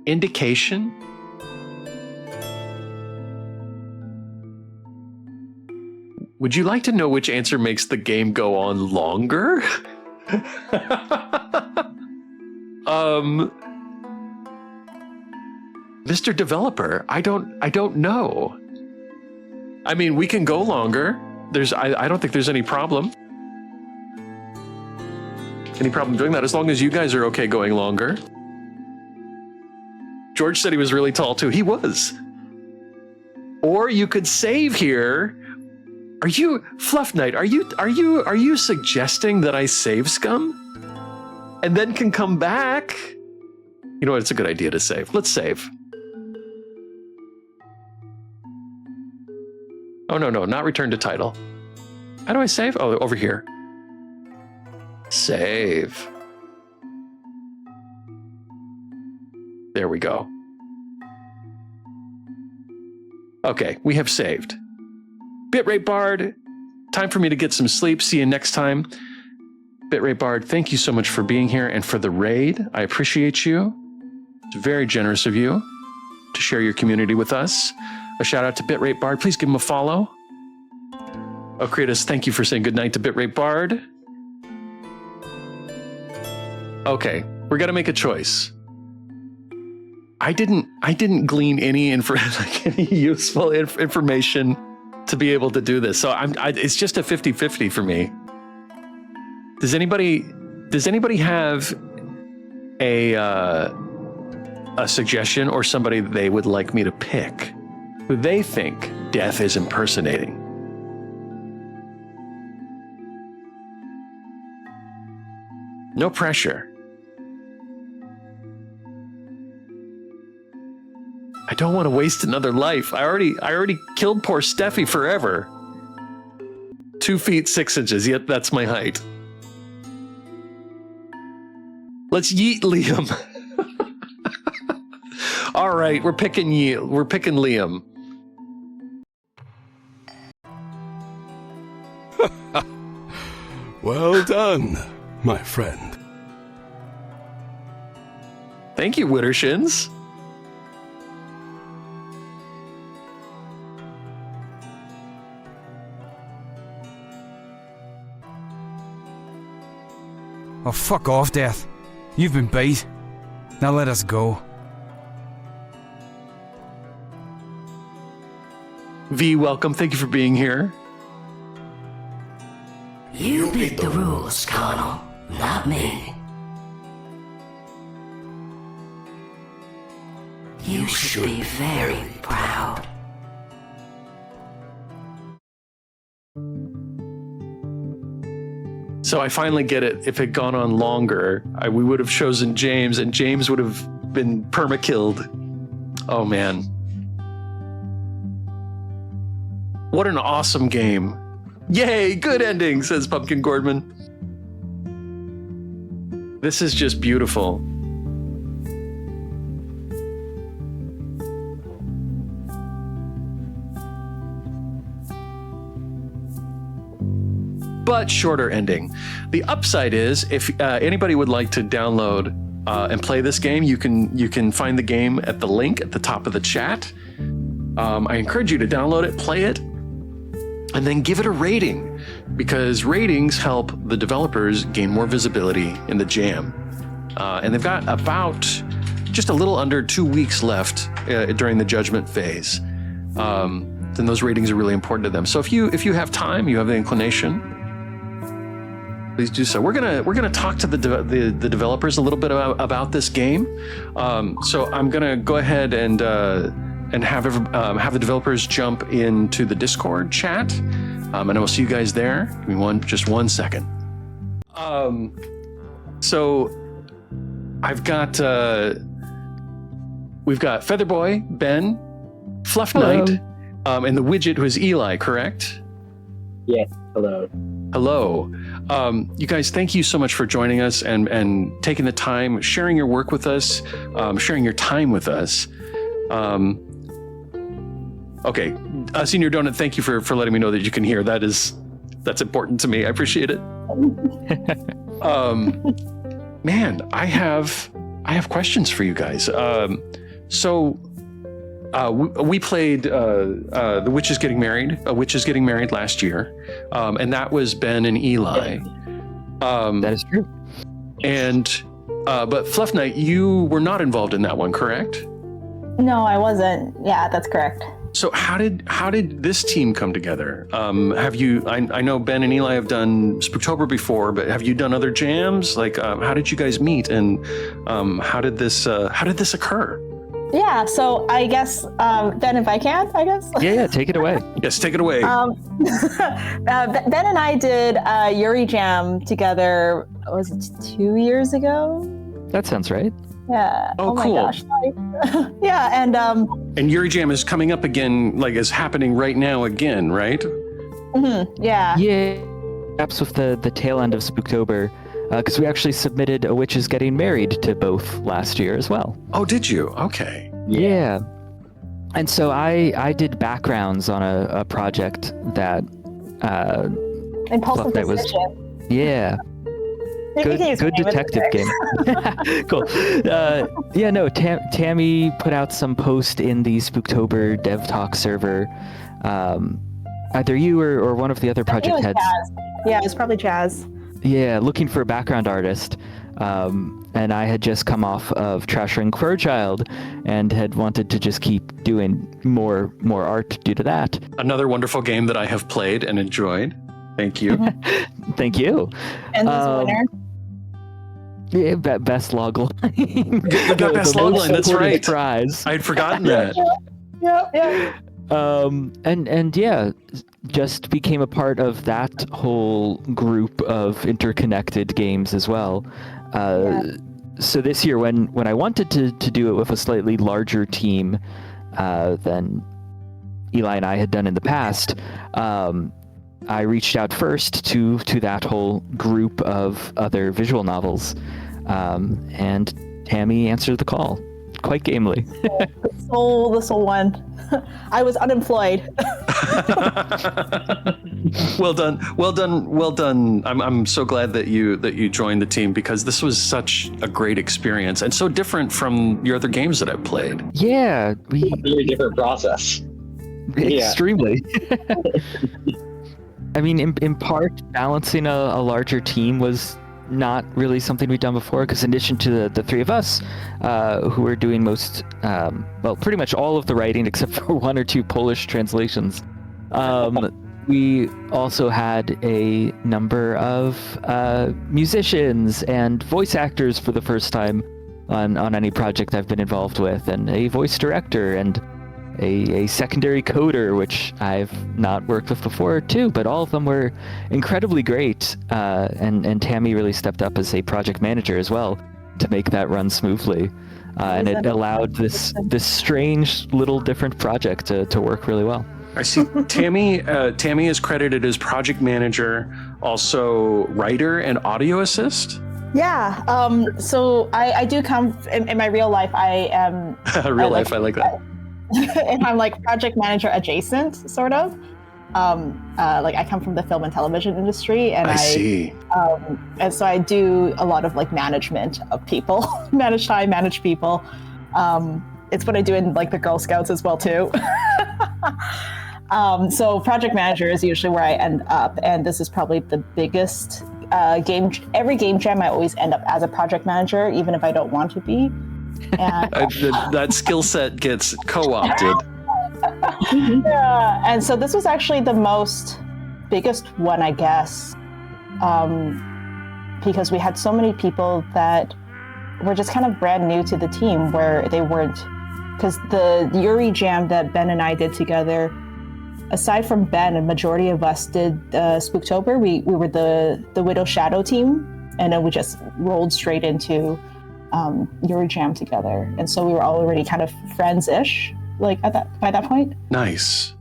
indication? Would you like to know which answer makes the game go on longer? Mr. Developer, I don't know. I mean, we can go longer. I don't think there's any problem. Any problem doing that, as long as you guys are okay going longer. George said he was really tall too. He was. Or you could save here. Are you, Fluff Knight, are you suggesting that I save Scum? And then can come back? You know what, it's a good idea to save. Let's save. Oh, no, not return to title. How do I save? Oh, over here. Save. There we go. Okay, we have saved. Bitrate Bard, time for me to get some sleep. See you next time. Bitrate Bard, thank you so much for being here and for the raid. I appreciate you. It's very generous of you to share your community with us. A shout out to Bitrate Bard. Please give him a follow. Okritas, thank you for saying goodnight to Bitrate Bard. Okay, we're gonna make a choice. I didn't glean any any useful information to be able to do this. So it's just a 50-50 for me. Does anybody have a suggestion or somebody they would like me to pick who they think Death is impersonating? No pressure. I don't want to waste another life. I already killed poor Steffie forever. 2 feet 6 inches, yet that's my height. Let's yeet Liam. All right, we're picking Liam. Well done, my friend. Thank you, Wittershins. Oh, fuck off, Death. You've been beat. Now let us go. V, welcome. Thank you for being here. You beat the rules, Conall, not me. You should be very proud. So I finally get it. If it had gone on longer, we would have chosen James, and James would have been perma-killed. Oh, man. What an awesome game. Yay, good ending, says Pumpkin Gordman. This is just beautiful. But shorter ending. The upside is, if anybody would like to download and play this game, you can find the game at the link at the top of the chat. I encourage you to download it, play it, and then give it a rating, because ratings help the developers gain more visibility in the jam. And they've got about just a little under 2 weeks left during the judgment phase. Then those ratings are really important to them. So if you have time, you have the inclination, please do so. We're gonna talk to the developers a little bit about this game. So I'm gonna go ahead and have the developers jump into the Discord chat, and I will see you guys there. Give me just 1 second. So we've got Featherboy, Ben, Fluff Knight, and the widget who is Eli, correct? Yes. Hello. Hello. You guys, thank you so much for joining us and taking the time, sharing your work with us, sharing your time with us. Okay, Senior Donut, thank you for letting me know that you can hear. That's important to me. I appreciate it. Man, I have questions for you guys. We played The Witch is Getting Married. A Witch is Getting Married last year, and that was Ben and Eli. That is true. And but Fluff Knight, you were not involved in that one, correct? No, I wasn't. Yeah, that's correct. So how did this team come together? Have you? I know Ben and Eli have done Spooktober before, but have you done other jams? Like, how did you guys meet, and how did this occur? Yeah, so I guess Ben, if I can, I guess. Yeah, take it away. Yes, take it away. Ben and I did Yuri Jam together. Was it 2 years ago? That sounds right. Yeah. Oh, my cool. gosh. Yeah, and Yuri Jam is coming up again, like is happening right now again, right? Mm-hmm, yeah. Yeah. Perhaps with the tail end of Spooktober, because we actually submitted A Witch is Getting Married to both last year as well. Oh, did you? Okay. Yeah. And so I did backgrounds on a project that Impulsive Decision. Yeah. Good detective game. Cool. Tammy put out some post in the Spooktober Dev Talk server. Either you or one of the other project heads. Jazz. Yeah, it was probably Jazz. Yeah, looking for a background artist. And I had just come off of Trash Ring Crowchild and had wanted to just keep doing more art due to that. Another wonderful game that I have played and enjoyed. Thank you. Thank you. And this winner. Yeah, best logline. You got best logline. That's right. Prize. I had forgotten that. Yeah. And yeah, just became a part of that whole group of interconnected games as well. So this year, when I wanted to do it with a slightly larger team than Eli and I had done in the past, I reached out first to that whole group of other visual novels, and Tammy answered the call quite gamely. The soul one. I was unemployed. Well done. I'm so glad that you joined the team, because this was such a great experience and so different from your other games that I've played. Yeah, very different process. Extremely. I mean, in part, balancing a larger team was not really something we'd done before, because in addition to the three of us, who were doing pretty much all of the writing except for one or two Polish translations, we also had a number of musicians and voice actors for the first time on any project I've been involved with, and a voice director and a secondary coder, which I've not worked with before too, but all of them were incredibly great. And Tammy really stepped up as a project manager as well to make that run smoothly. And it allowed this strange little different project to work really well. I see Tammy is credited as project manager, also writer and audio assist. Yeah. So I do come in my real life. I am I like that. And I'm like project manager adjacent, sort of. Like I come from the film and television industry, and I see. And so I do a lot of like management of people, manage time, manage people. It's what I do in like the Girl Scouts as well too. So project manager is usually where I end up, and this is probably the biggest game. Every game jam, I always end up as a project manager, even if I don't want to be. And that skill set gets co-opted. Yeah, and so this was actually the biggest one, I guess, because we had so many people that were just kind of brand new to the team, where they weren't, because the Uri jam that Ben and I did together, aside from Ben, a majority of us did Spooktober. We were the Widow Shadow team, and then we just rolled straight into Uri jam together, and so we were already kind of friends-ish, like by that point. Nice.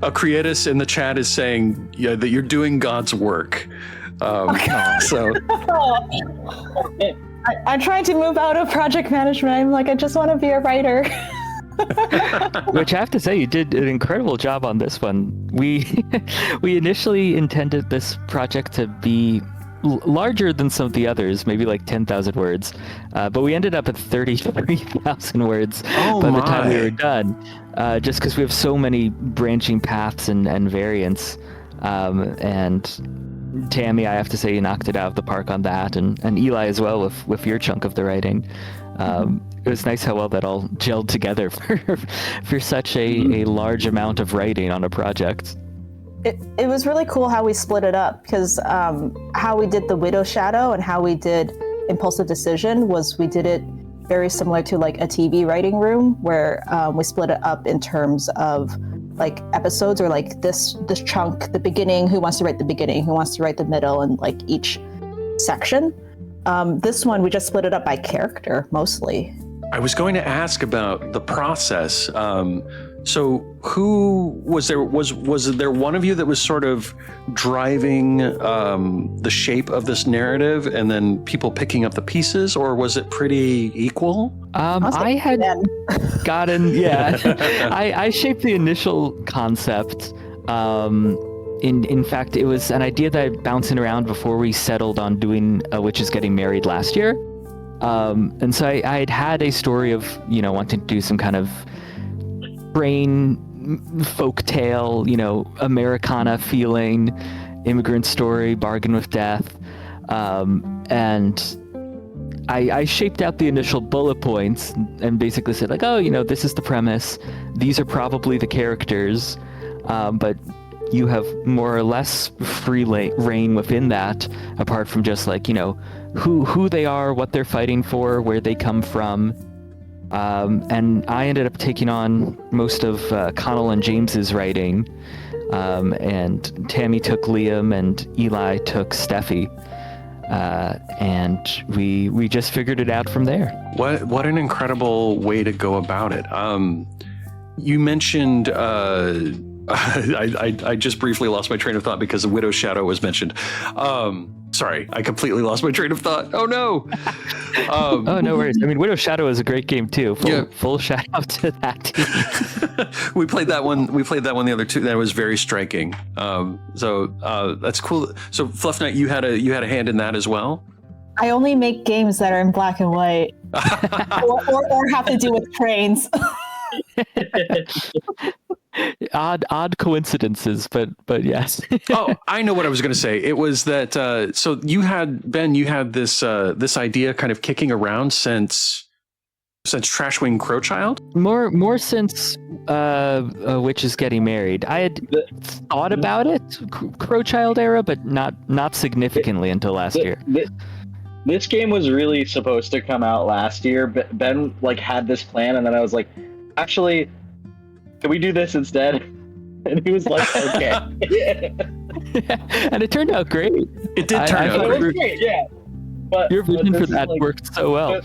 Creatus in the chat is saying that you're doing God's work. So I'm trying to move out of project management. I'm like, I just want to be a writer. Which I have to say, you did an incredible job on this one. We initially intended this project to be larger than some of the others, maybe like 10,000 words, but we ended up at 33,000 words by the time we were done, just because we have so many branching paths and variants. And Tammy, I have to say, you knocked it out of the park on that, and Eli as well with your chunk of the writing. It was nice how well that all gelled together for such a large amount of writing on a project. It was really cool how we split it up, because how we did the Widow Shadow and how we did Impulsive Decision was we did it very similar to like a TV writing room, where we split it up in terms of like episodes, or like this chunk, the beginning, who wants to write the beginning, who wants to write the middle, and like each section. This one, we just split it up by character mostly. I was going to ask about the process. So who was there? Was there one of you that was sort of driving the shape of this narrative, and then people picking up the pieces, or was it pretty equal? I had gotten, I shaped the initial concept. In fact, it was an idea that I bouncing around before we settled on doing A Witch is Getting Married last year. And so I had a story of, wanting to do some kind of brain folk tale, Americana feeling, immigrant story, bargain with death. And I shaped out the initial bullet points and basically said like, this is the premise. These are probably the characters. But you have more or less free reign within that, apart from just like, who they are, what they're fighting for, where they come from. And I ended up taking on most of Conall and James's writing, and Tammy took Liam, and Eli took Steffie, and we just figured it out from there. What an incredible way to go about it. You mentioned I just briefly lost my train of thought because the Widow's Shadow was mentioned. Sorry, I completely lost my train of thought. Oh no. Oh, no worries. I mean, Widow's Shadow is a great game too. Full shout out to that team. We played that one the other two. That was very striking. So that's cool. So Fluff Knight, you had a hand in that as well? I only make games that are in black and white, or have to do with trains. Odd coincidences, but yes. Oh, I know what I was going to say. It was that so you had this idea kind of kicking around since Trashwing Crowchild? More since A Witch is Getting Married. I had thought about it, Crowchild era, but not significantly until last year. This game was really supposed to come out last year, but Ben had this plan, and then I was like, actually, can we do this instead? And he was like, okay. And it turned out great. It did turn out great. Yeah. But your vision for that worked so well.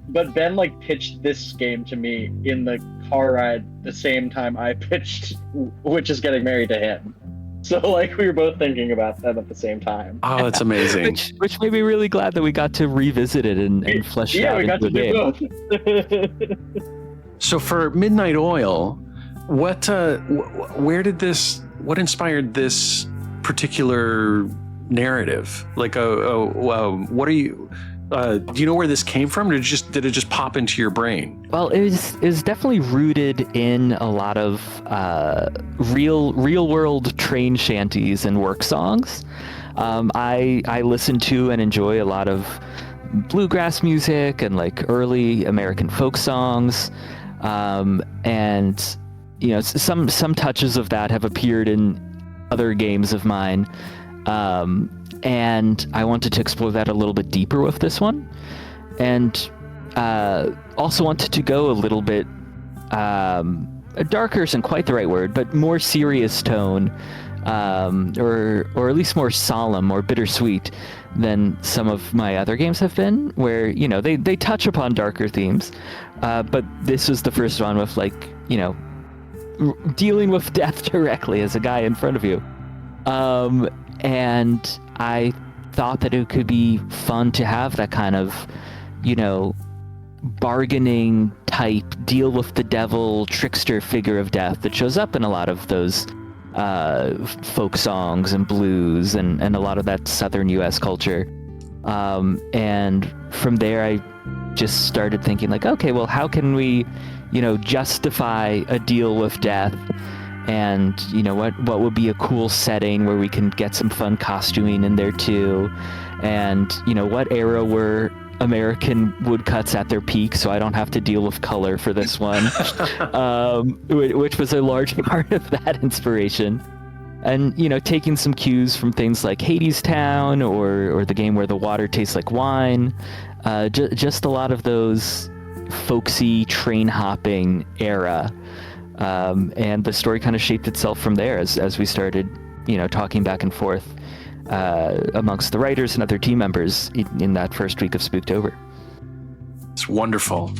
But Ben pitched this game to me in the car ride the same time I pitched Witch is Getting Married to him. So we were both thinking about that at the same time. Oh, that's amazing. which made me really glad that we got to revisit it and flesh it out into the game. So for Midnight Oil, where did this what inspired this particular narrative? Like, what are you? Do you know where this came from? Did it just pop into your brain? Well, it was definitely rooted in a lot of real world train shanties and work songs. I listen to and enjoy a lot of bluegrass music and like early American folk songs, and you know, some touches of that have appeared in other games of mine. And I wanted to explore that a little bit deeper with this one, and also wanted to go a little bit darker isn't quite the right word, but more serious tone, or at least more solemn, more bittersweet than some of my other games have been, where, you know, they touch upon darker themes, but this was the first one with, like, you know, dealing with death directly as a guy in front of you. And I thought that it could be fun to have that kind of, you know, bargaining type, deal with the devil, trickster figure of death that shows up in a lot of those folk songs and blues and a lot of that southern US culture. And from there, I just started thinking, like, okay, well, how can we, you know, justify a deal with death? And, you know, what would be a cool setting where we can get some fun costuming in there too? And, you know, what era were American woodcuts at their peak, so I don't have to deal with color for this one, which was a large part of that inspiration. And, you know, taking some cues from things like Hadestown or the game where the water tastes like wine, just a lot of those folksy train hopping era. And the story kind of shaped itself from there as we started, you know, talking back and forth amongst the writers and other team members in that first week of Spooktober. It's wonderful.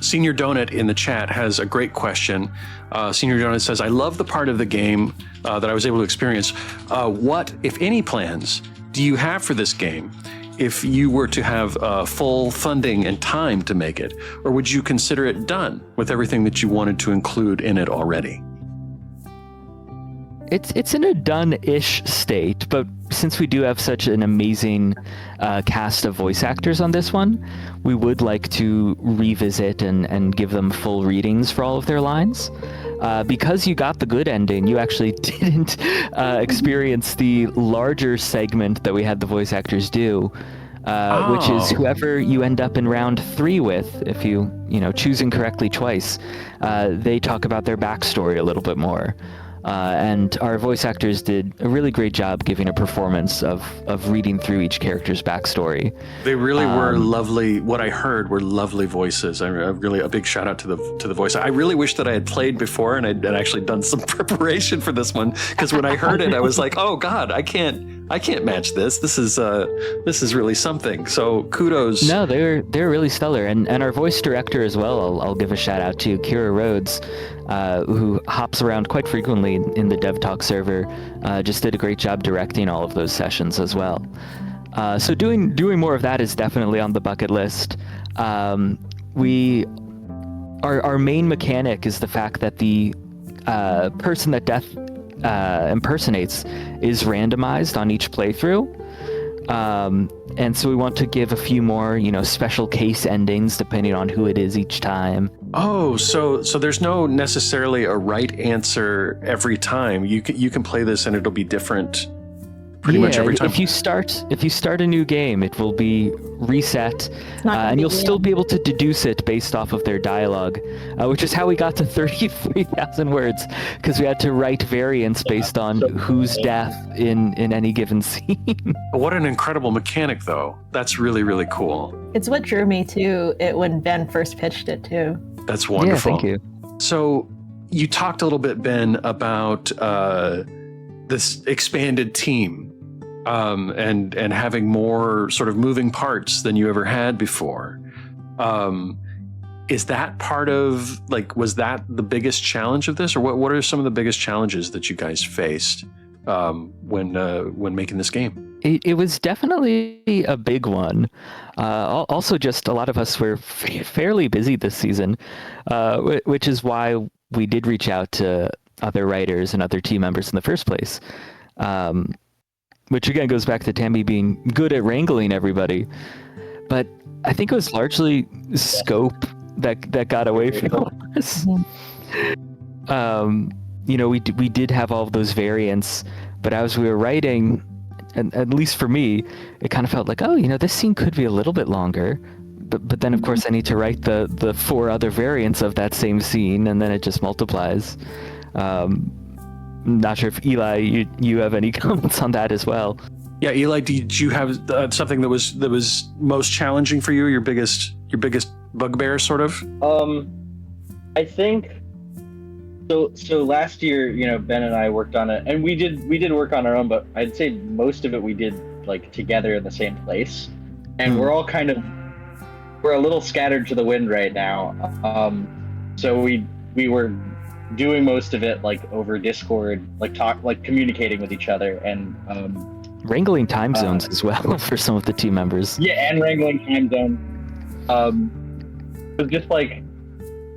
Senior Donut in the chat has a great question. Senior Donut says, I love the part of the game that I was able to experience. What, if any, plans do you have for this game if you were to have full funding and time to make it? Or would you consider it done with everything that you wanted to include in it already? It's in a done-ish state, but since we do have such an amazing cast of voice actors on this one, we would like to revisit and give them full readings for all of their lines. Because you got the good ending, you actually didn't experience the larger segment that we had the voice actors do, which is whoever you end up in round 3 with, if you know, choosing correctly twice, they talk about their backstory a little bit more. And our voice actors did a really great job giving a performance of reading through each character's backstory. They really were lovely. What I heard were lovely voices. Really a big shout out to the voice. I really wish that I had played before and I'd actually done some preparation for this one, because when I heard it, I was like, oh God, I can't match this. This is really something. So kudos. No, they're really stellar, and our voice director as well. I'll give a shout out to Kira Rhodes, who hops around quite frequently in the Dev Talk server. Just did a great job directing all of those sessions as well. So doing more of that is definitely on the bucket list. Our main mechanic is the fact that the person that death impersonates is randomized on each playthrough. And so we want to give a few more, you know, special case endings depending on who it is each time. Oh, so there's no necessarily a right answer every time. You can play this and it'll be different pretty much every time. If you start a new game, it will be reset, and you'll still be able to deduce it based off of their dialogue, which is how we got to 33,000 words, because we had to write variants based on whose death in any given scene. What an incredible mechanic, though. That's really, really cool. It's what drew me to it when Ben first pitched it, too. That's wonderful. Yeah, thank you. So you talked a little bit, Ben, about this expanded team. And having more sort of moving parts than you ever had before. Is that part of, like, was that the biggest challenge of this, or what are some of the biggest challenges that you guys faced when making this game? It was definitely a big one. Also, just a lot of us were fairly busy this season, which is why we did reach out to other writers and other team members in the first place. Which again goes back to Tammy being good at wrangling everybody. But I think it was largely scope that got away from us. We did have all of those variants, but as we were writing, and at least for me, it kind of felt like, this scene could be a little bit longer. But then, of course, I need to write the 4 other variants of that same scene, and then it just multiplies. Not sure if Eli, you have any comments on that as well. Yeah, Eli, did you have something that was most challenging for you? Your biggest bugbear, sort of? I think so. Last year, Ben and I worked on it, and we did work on our own, but I'd say most of it we did like together in the same place, and we're all we're a little scattered to the wind right now. So we were doing most of it like over Discord, like communicating with each other, and wrangling time zones as well for some of the team members. Yeah, and wrangling time zones. It was just like,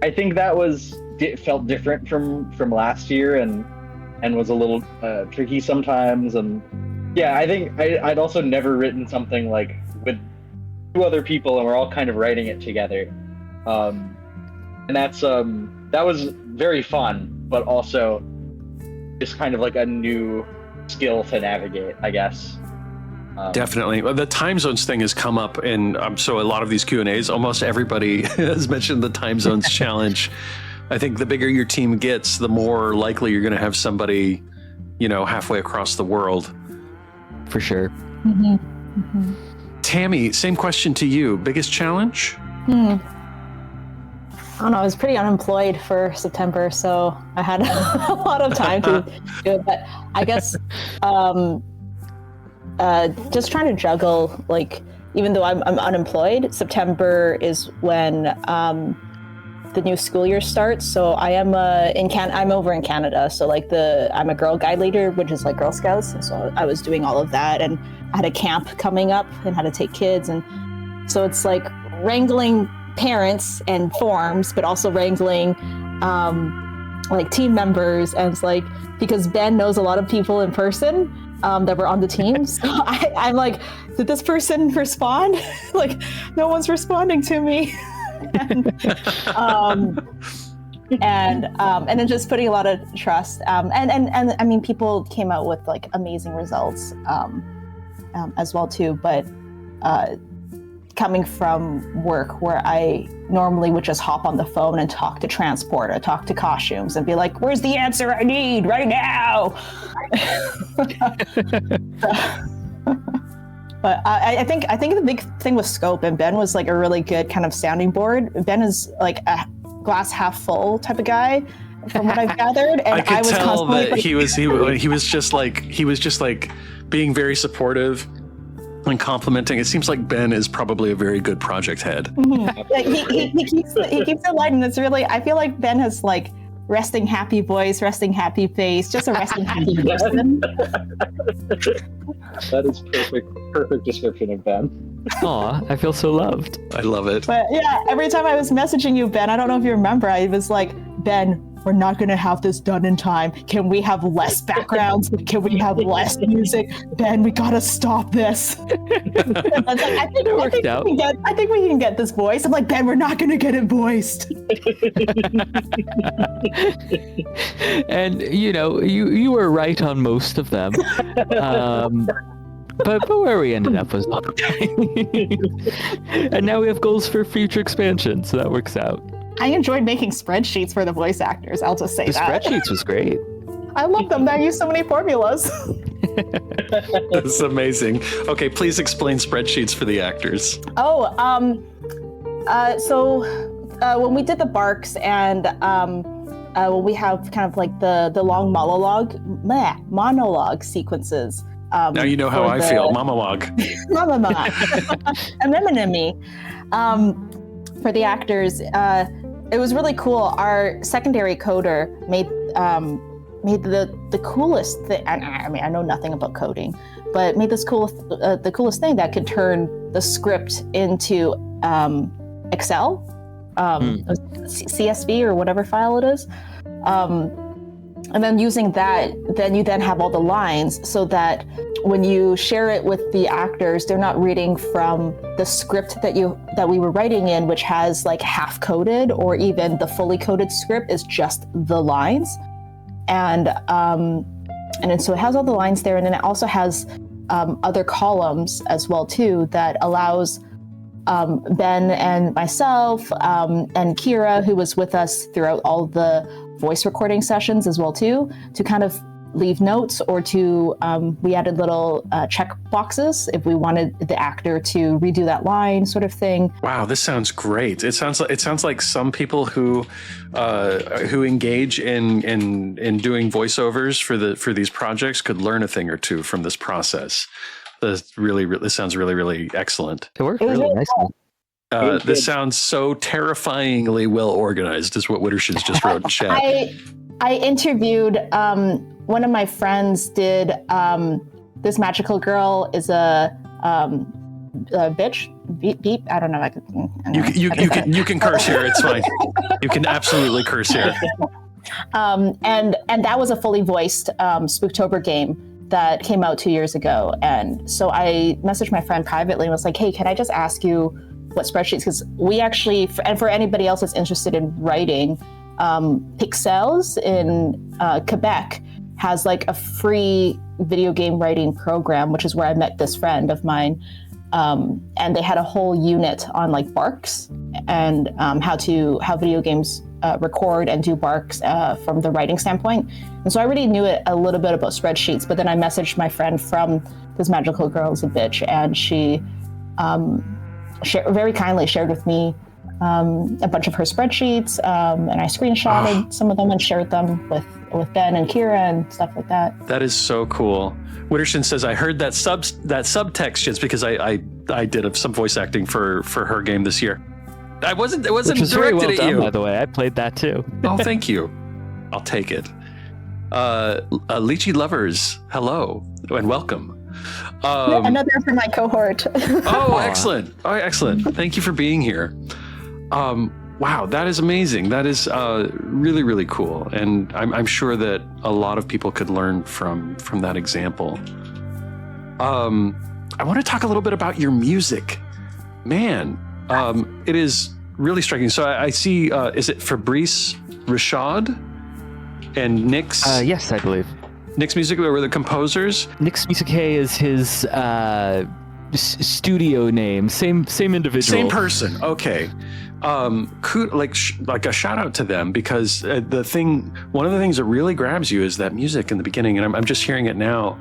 I think that felt different from last year, and was a little tricky sometimes. And yeah, I think I'd also never written something like with 2 other people, and we're all kind of writing it together. And that was very fun, but also just kind of like a new skill to navigate, I guess. Definitely. Well, the time zones thing has come up in so a lot of these Q&As. Almost everybody has mentioned the time zones challenge. I think the bigger your team gets, the more likely you're going to have somebody, halfway across the world. For sure. Mm-hmm. Mm-hmm. Tammy, same question to you. Biggest challenge? I don't know. I was pretty unemployed for September, so I had a lot of time to do it. But I guess just trying to juggle, like, even though I'm unemployed, September is when the new school year starts. So I am I'm over in Canada. So like I'm a Girl Guide leader, which is like Girl Scouts. And so I was doing all of that, and I had a camp coming up and had to take kids. And so it's like wrangling parents and forms, but also wrangling like team members. And it's like, because Ben knows a lot of people in person that were on the team. So I'm like, did this person respond? Like, no one's responding to me. and then just putting a lot of trust. And I mean, people came out with like amazing results as well too. But coming from work where I normally would just hop on the phone and talk to transport or talk to costumes and be like, where's the answer I need right now? But I think the big thing was scope, and Ben was like a really good kind of sounding board. Ben is like a glass half full type of guy, from what I've gathered. And I could was tell that like, he was just like being very supportive and complimenting. It seems like Ben is probably a very good project head. Mm-hmm. Like he keeps it light, and it's really, I feel like Ben has like resting happy voice, resting happy face, just a resting happy person. That is perfect description of Ben. Aw, I feel so loved. I love it. But yeah, every time I was messaging you, Ben, I don't know if you remember, I was like, Ben, we're not going to have this done in time. Can we have less backgrounds? Can we have less music? Ben, we got to stop this. I think we can get this voice. I'm like, Ben, we're not going to get it voiced. And, you were right on most of them. But where we ended up was okay. And now we have goals for future expansion, so that works out. I enjoyed making spreadsheets for the voice actors. I'll just say the that. The spreadsheets was great. I love them. I use so many formulas. That's amazing. Okay, please explain spreadsheets for the actors. So when we did the barks and when we have kind of like the long monologue sequences. Now you know how I feel. Monologue. Monologue. For the actors, it was really cool. Our secondary coder made the coolest thing. I mean, I know nothing about coding, but made this the coolest thing that could turn the script into Excel, CSV or whatever file it is. And then using that, then you then have all the lines so that when you share it with the actors, they're not reading from the script that we were writing in, which has like half coded, or even the fully coded script is just the lines. And then so it has all the lines there, and then it also has other columns as well too that allows Ben and myself and Kira, who was with us throughout all the voice recording sessions as well too, to kind of leave notes, or to we added little check boxes if we wanted the actor to redo that line, sort of thing. Wow, this sounds great. It sounds like some people who engage in doing voiceovers for these projects could learn a thing or two from this process. This sounds really excellent. It worked really nicely. This sounds so terrifyingly well organized, is what Wittershins just wrote in chat. I interviewed one of my friends. Did this magical girl is a bitch? Beep. I don't know. You can curse here. It's fine. You can absolutely curse here. And that was a fully voiced Spooktober game that came out 2 years ago. And so I messaged my friend privately and was like, hey, can I just ask you what spreadsheets? Because we actually, and for anybody else that's interested in writing, Pixels in Quebec has like a free video game writing program, which is where I met this friend of mine. And they had a whole unit on like barks and how video games record and do barks from the writing standpoint. And so I already knew a little bit about spreadsheets, but then I messaged my friend from This Magical Girl is a Bitch, and she very kindly shared with me a bunch of her spreadsheets, and I screenshotted some of them and shared them with Ben and Kira and stuff like that. That is so cool. Wittershin says, I heard that subtext just because I did some voice acting for her game this year. It wasn't Which was directed very well at done, you. by the way. I played that too. Oh, thank you. I'll take it. Lychee lovers, hello and welcome. Another for my cohort. Oh, excellent. Oh, excellent. Thank you for being here. Wow, that is amazing. That is really, really cool. And I'm sure that a lot of people could learn from that example. I want to talk a little bit about your music. Man, it is really striking. So I see, is it Fabrice Rashad and Nick's? Yes, I believe. Nick's Music were the composers? Nick's Music is his studio name. Same individual. Same person. Okay. Like a shout out to them, because one of the things that really grabs you is that music in the beginning, and I'm just hearing it now.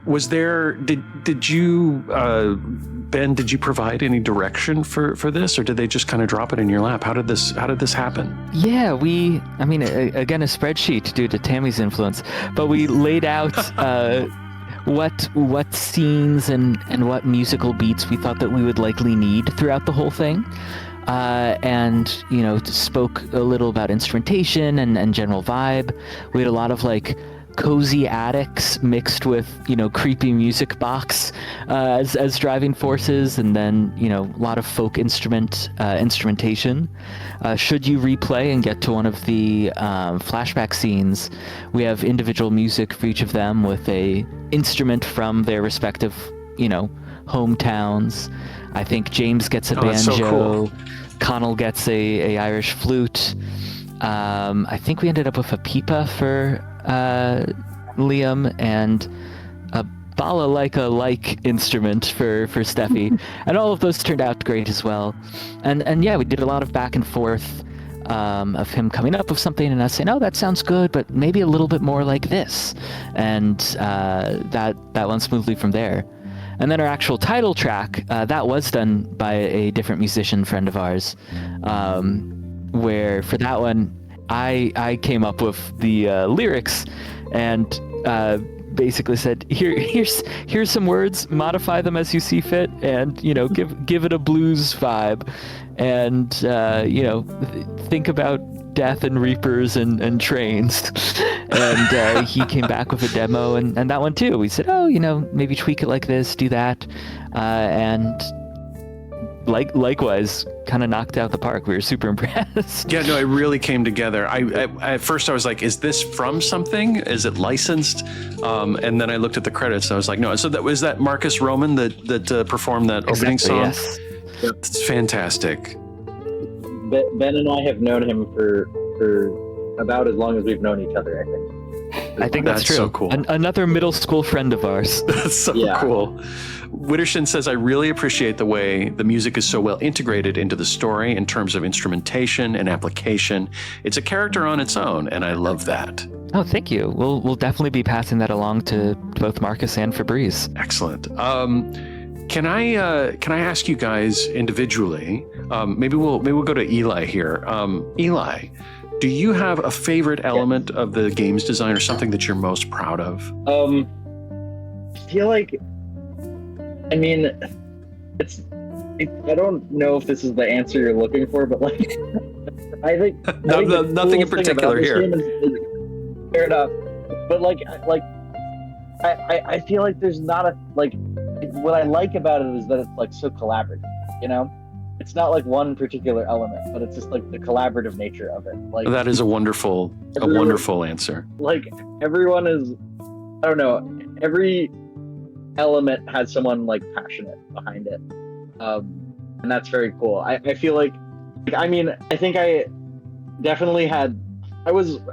Was there, did you, Ben, did you provide any direction for this, or did they just kind of drop it in your lap? How did this happen? Yeah, again, a spreadsheet due to Tammy's influence, but we laid out what scenes and what musical beats we thought that we would likely need throughout the whole thing. And spoke a little about instrumentation and general vibe. We had a lot of like cozy attics mixed with creepy music box as driving forces, and then a lot of folk instrumentation. Should you replay and get to one of the flashback scenes, we have individual music for each of them with a instrument from their respective hometowns. I think James gets a banjo. That's so cool. Conall gets a Irish flute. I think we ended up with a pipa for Liam, and a balalaika-like instrument for Steffie. And all of those turned out great as well. And yeah, we did a lot of back and forth of him coming up with something and us saying, oh, that sounds good, but maybe a little bit more like this. And that went smoothly from there. And then our actual title track, that was done by a different musician friend of ours, where for that one, I came up with the lyrics and basically said, here's some words, modify them as you see fit, and give it a blues vibe, and think about death and reapers and trains. And he came back with a demo, and that one too. We said, maybe tweak it like this, do that, and likewise kind of knocked out the park. We were super impressed. Yeah, no, it really came together. I at first I was like, is this from something? Is it licensed? And then I looked at the credits and I was like, no. So that was that Marcus Roman that performed that opening song. Yes. It's fantastic. Ben and I have known him for about as long as we've known each other, I think. I think that's true. So cool. Another middle school friend of ours. That's so cool. Wittershin says, I really appreciate the way the music is so well integrated into the story in terms of instrumentation and application. It's a character on its own, and I love that. Oh, thank you. We'll definitely be passing that along to both Marcus and Fabrice. Excellent. Can I ask you guys individually? Maybe we'll go to Eli here. Eli, do you have a favorite element of the game's design or something that you're most proud of? I feel like, I mean, I don't know if this is the answer you're looking for, but like, I think nothing in particular here. Fair enough, but like I feel like there's not a like. What I like about it is that it's like so collaborative. You know, it's not like one particular element, but it's just like the collaborative nature of it. Like that is a wonderful answer. Like everyone is, I don't know, every element has someone like passionate behind it, and that's very cool. I feel like I mean, I think I definitely had.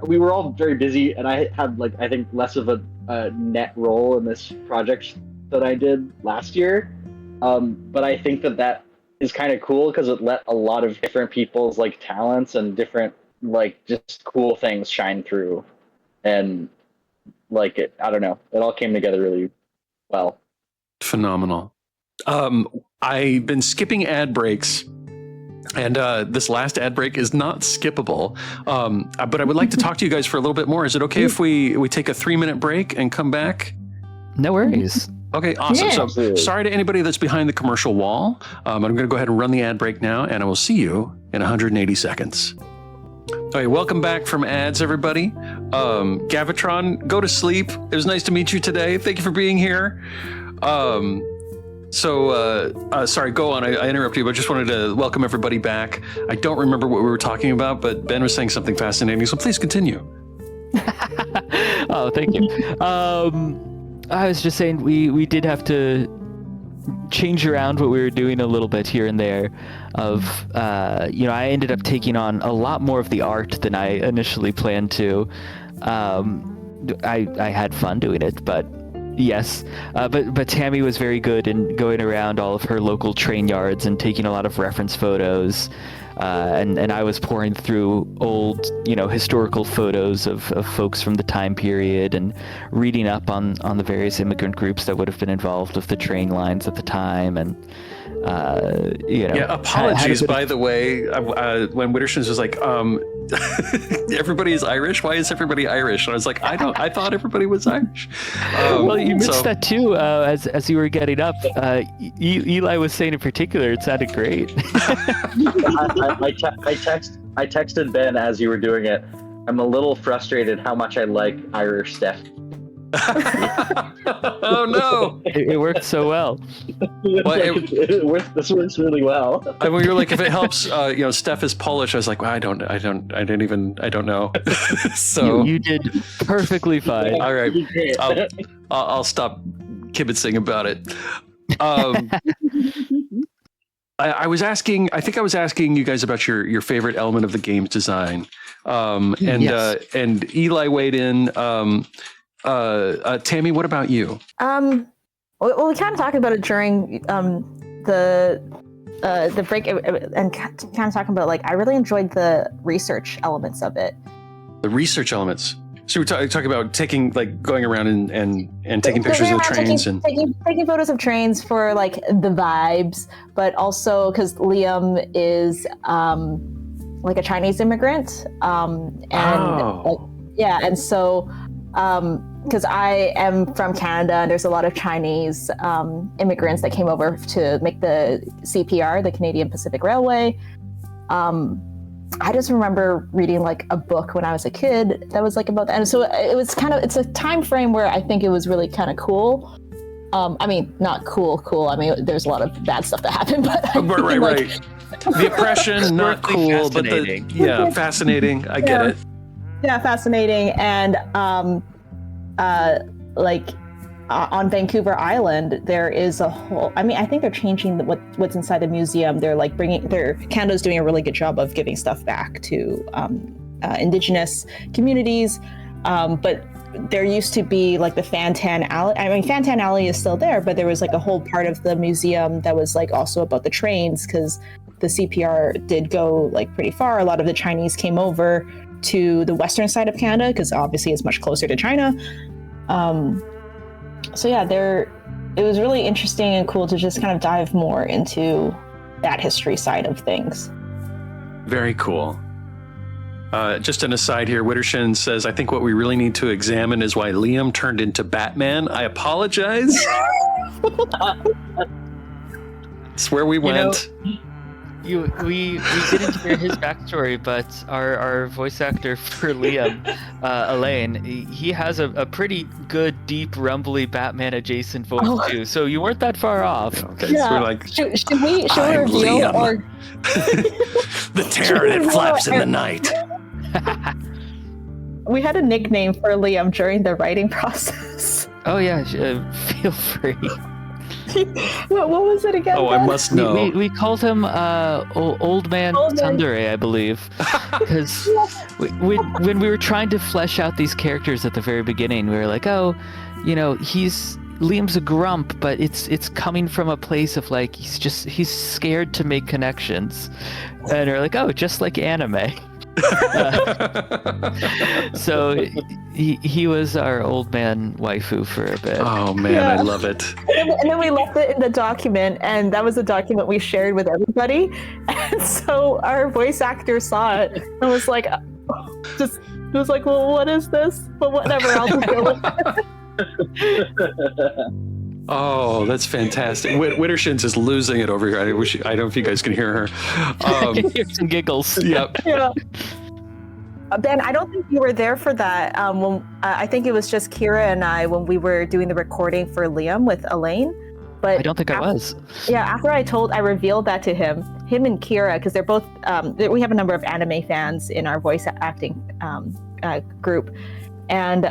We were all very busy, and I had like I think less of a net role in this project that I did last year, but I think that is kind of cool because it let a lot of different people's like talents and different like just cool things shine through, and like I don't know, it all came together really well. Phenomenal. I've been skipping ad breaks, and this last ad break is not skippable, but I would like to talk to you guys for a little bit more. Is it okay if we take a 3-minute break and come back? No worries. Okay, awesome. Yeah, so absolutely. Sorry to anybody that's behind the commercial wall. I'm going to go ahead and run the ad break now, and I will see you in 180 seconds. All right, welcome back from ads, everybody. Gavitron, go to sleep. It was nice to meet you today. Thank you for being here. Sorry, go on. I interrupted you, but I just wanted to welcome everybody back. I don't remember what we were talking about, but Ben was saying something fascinating, so please continue. Oh, thank you. I was just saying we did have to change around what we were doing a little bit here and there. I ended up taking on a lot more of the art than I initially planned to. I had fun doing it, but yes. But Tammy was very good in going around all of her local train yards and taking a lot of reference photos. And I was pouring through old, historical photos of folks from the time period and reading up on the various immigrant groups that would have been involved with the train lines at the time. And, Yeah, apologies, by the way, when Wittershins was like, everybody is Irish. Why is everybody Irish? And I was like, I thought everybody was Irish. Well, you missed that too, as you were getting up. Eli was saying in particular, it sounded great. I texted Ben as you were doing it. I'm a little frustrated how much I like Irish Steffie. Oh no! It worked so well. This works really well. I mean, you're like, if it helps, Steph is Polish. I was like, well, I don't know. So you did perfectly fine. All right, I'll stop kibitzing about it. I was asking you guys about your favorite element of the game's design, and Eli weighed in. Tammy, what about you? Well, we kind of talked about it during the break, and kind of talking about I really enjoyed the research elements of it. The research elements. So we're talking about going around and taking pictures of the trains taking photos of trains for the vibes, but also because Liam is a Chinese immigrant, and so. Because I am from Canada, and there's a lot of Chinese immigrants that came over to make the CPR, the Canadian Pacific Railway. I just remember reading a book when I was a kid that was about that, and so it's a time frame where I think it was really kind of cool I mean, not cool. I mean, there's a lot of bad stuff that happened, but Right. The oppression, not cool, but fascinating. I get it. Yeah, fascinating. And on Vancouver Island, there is a whole. I mean, I think they're changing what's inside the museum. They're like Canada's doing a really good job of giving stuff back to Indigenous communities, but. There used to be like the Fantan Alley. I mean, Fantan Alley is still there, but there was like a whole part of the museum that was like also about the trains, because the CPR did go like pretty far. A lot of the Chinese came over to the western side of Canada because obviously it's much closer to China. So yeah, it was really interesting and cool to just kind of dive more into that history side of things. Very cool. Just an aside here, Wittershins says, I think what we really need to examine is why Liam turned into Batman. I apologize. It's where we went. We didn't hear his backstory, but our voice actor for Liam, Allain, he has a pretty good, deep, rumbly Batman adjacent voice too. So you weren't that far off. Okay, so we're like, should we reveal Liam. or the terror that flaps in the night. We had a nickname for Liam during the writing process. Oh yeah, feel free. What was it again? Oh, Ben? I must know. We called him Old Man Tsundere, I believe, because when we were trying to flesh out these characters at the very beginning, we were like, oh, Liam's a grump, but it's coming from a place of like he's scared to make connections, and we're like, oh, just like anime. So he was our old man waifu for a bit. Oh man, I love it. And then we left it in the document, and that was a document we shared with everybody. And so our voice actor saw it and was like, well, what is this? But whatever, I'll just go with it. Oh, that's fantastic. Wittershins is losing it over here. I don't know if you guys can hear her. Hear some giggles. Yep. Yeah. Ben, I don't think you were there for that. I think it was just Kira and I when we were doing the recording for Liam with Allain. But I don't think I was. Yeah, after I revealed that to him and Kira, because they're both, we have a number of anime fans in our voice acting group. And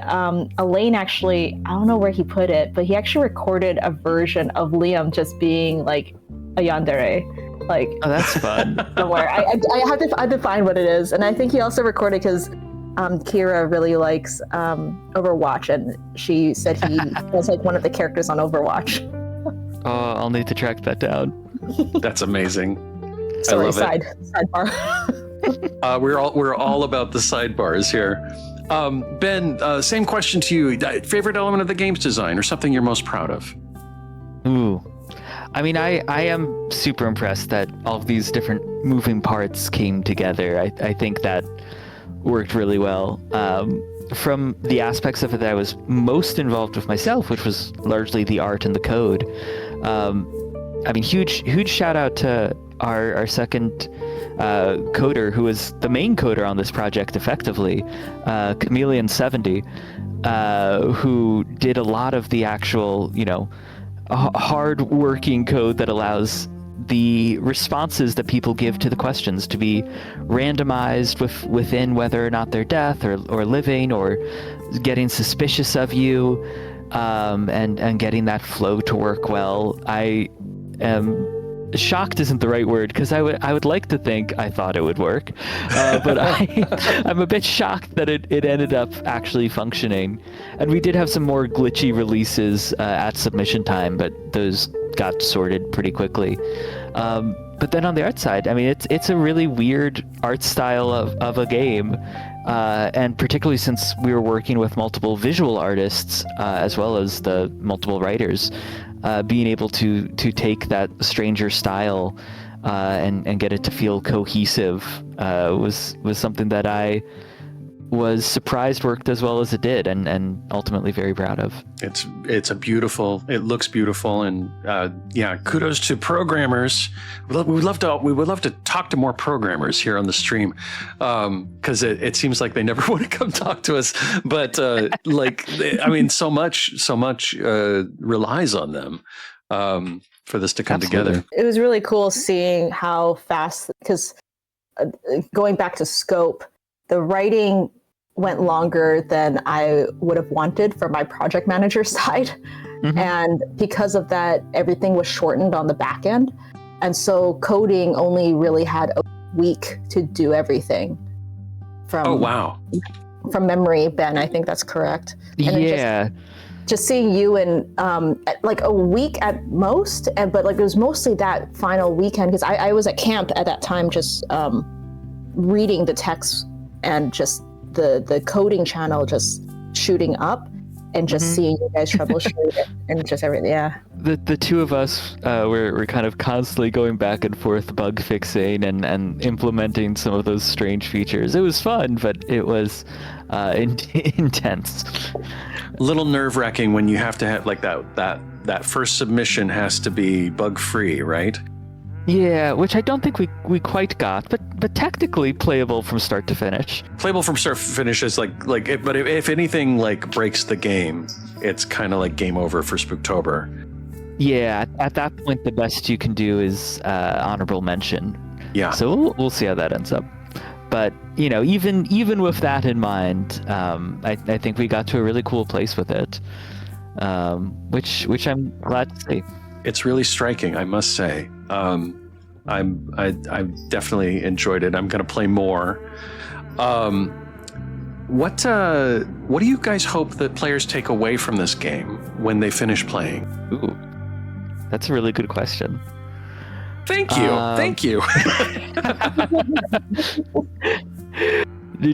Allain actually, I don't know where he put it, but he actually recorded a version of Liam just being like a yandere. Like, oh, that's fun. Somewhere. I have to find what it is. And I think he also recorded because Kira really likes Overwatch, and she said he was like one of the characters on Overwatch. Oh, I'll need to track that down. That's amazing. Sorry, I love sidebar. We're all about the sidebars here. Ben, same question to you. Favorite element of the game's design, or something you're most proud of? Ooh. I mean, I am super impressed that all of these different moving parts came together. I think that worked really well. From the aspects of it that I was most involved with myself, which was largely the art and the code. I mean, huge shout out to our second coder, who was the main coder on this project effectively, Chameleon70, who did a lot of the actual, hard-working code that allows the responses that people give to the questions to be randomized within whether or not they're dead or living or getting suspicious of you, and getting that flow to work well. I am shocked isn't the right word, because I would like to think I thought it would work, but I'm a bit shocked that it ended up actually functioning. And we did have some more glitchy releases at submission time, but those got sorted pretty quickly. But then on the art side, I mean, it's a really weird art style of a game, and particularly since we were working with multiple visual artists as well as the multiple writers. Being able to take that stranger style and get it to feel cohesive was something that I was surprised worked as well as it did, and ultimately very proud of. It looks beautiful, and kudos to programmers. We would love to talk to more programmers here on the stream, because it seems like they never want to come talk to us, but so much relies on them for this to come together. It was really cool seeing how fast, because going back to scope, the writing went longer than I would have wanted from my project manager side. Mm-hmm. And because of that, everything was shortened on the back end. And so coding only really had a week to do everything. From memory, Ben, I think that's correct. And just seeing you in like a week at most, but like it was mostly that final weekend, because I was at camp at that time, just reading the text and just the coding channel just shooting up, and just seeing you guys troubleshoot it and just everything. Yeah. The two of us were kind of constantly going back and forth bug fixing and implementing some of those strange features. It was fun, but it was intense. A little nerve-wracking when you have to have like that first submission has to be bug-free, right? Yeah, which I don't think we quite got, but technically playable from start to finish. Playable from start to finish is but if anything like breaks the game, it's kind of like game over for Spooktober. Yeah, at that point, the best you can do is honorable mention. Yeah. So we'll see how that ends up. But even with that in mind, I think we got to a really cool place with it, which I'm glad to see. It's really striking, I must say. I definitely enjoyed it. I'm going to play more. What do you guys hope that players take away from this game when they finish playing? Ooh, that's a really good question. Thank you.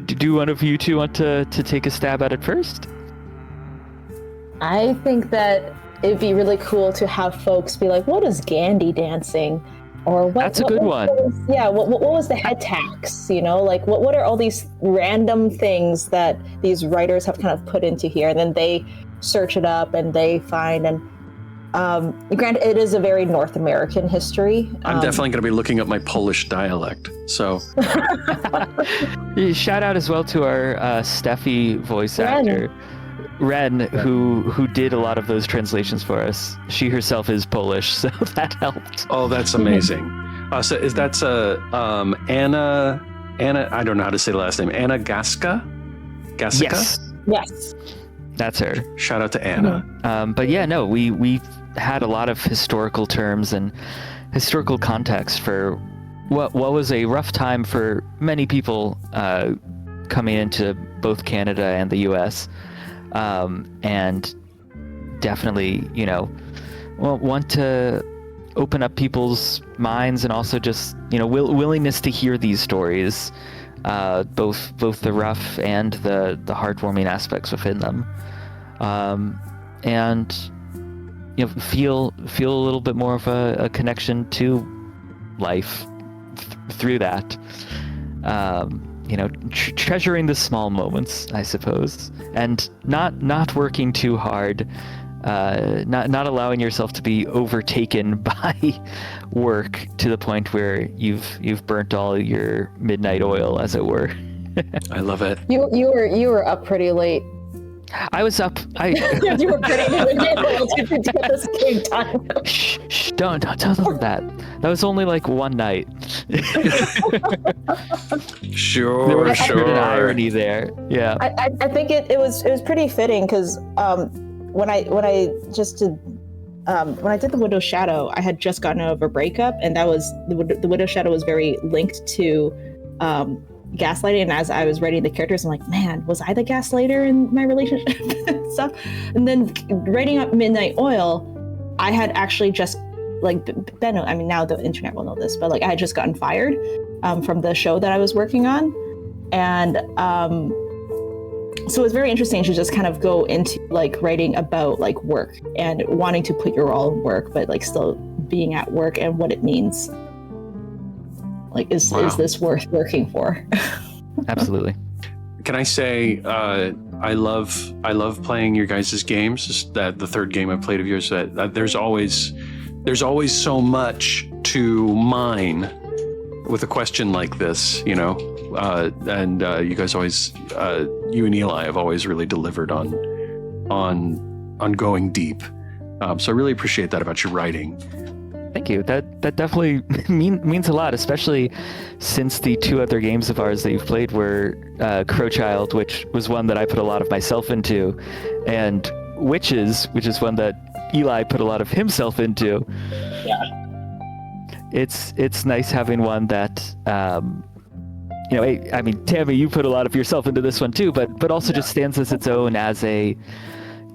Do one of you two want to take a stab at it first? I think that it'd be really cool to have folks be like, what is Gandhi dancing? Or what? That's a good one. What was the head tax? Like what are all these random things that these writers have kind of put into here, and then they search it up and they find. And granted, it is a very North American history. I'm definitely going to be looking up my Polish dialect. So shout out as well to our Steffie voice actor. Ren, who did a lot of those translations for us. She herself is Polish, so that helped. Oh, that's amazing. So that's Anna, I don't know how to say the last name. Anna Gąsecka? Yes. That's her. Shout out to Anna. But yeah, no, we had a lot of historical terms and historical context for what was a rough time for many people coming into both Canada and the US. And definitely, want to open up people's minds, and also just, willingness to hear these stories, both the rough and the heartwarming aspects within them, and feel a little bit more of a connection to life through that. Treasuring the small moments, I suppose, and not working too hard, not allowing yourself to be overtaken by work to the point where you've burnt all your midnight oil, as it were. I love it. You were up pretty late. I was up. You were pretty late to get this game done. Shh! Don't tell them that. That was only like one night. Sure. There was an irony there. Yeah. I think it was pretty fitting, because when I did the Widow's Shadow, I had just gotten over a breakup, and that was the Widow's Shadow was very linked to gaslighting. And as I was writing the characters, I'm like, man, was I the gaslighter in my relationship and stuff? And then writing up Midnight Oil, I had actually just Ben, I mean, now the internet will know this, but I had just gotten fired from the show that I was working on, and so it was very interesting to just kind of go into writing about work and wanting to put your all in work, but still being at work, and what it means. Is this worth working for? Absolutely. can I say I love playing your guys' games. That the third game I've played of yours. That there's always so much to mine with a question like this, you know. And you guys always, you and Eli have always really delivered on going deep. So I really appreciate that about your writing. Thank you. That definitely means a lot, especially since the two other games of ours that you've played were Crowchild, which was one that I put a lot of myself into, and Witches, which is one that Eli put a lot of himself into. Yeah. It's nice having one that, you know, I mean, Tammy, you put a lot of yourself into this one too, but also just stands as its own as a,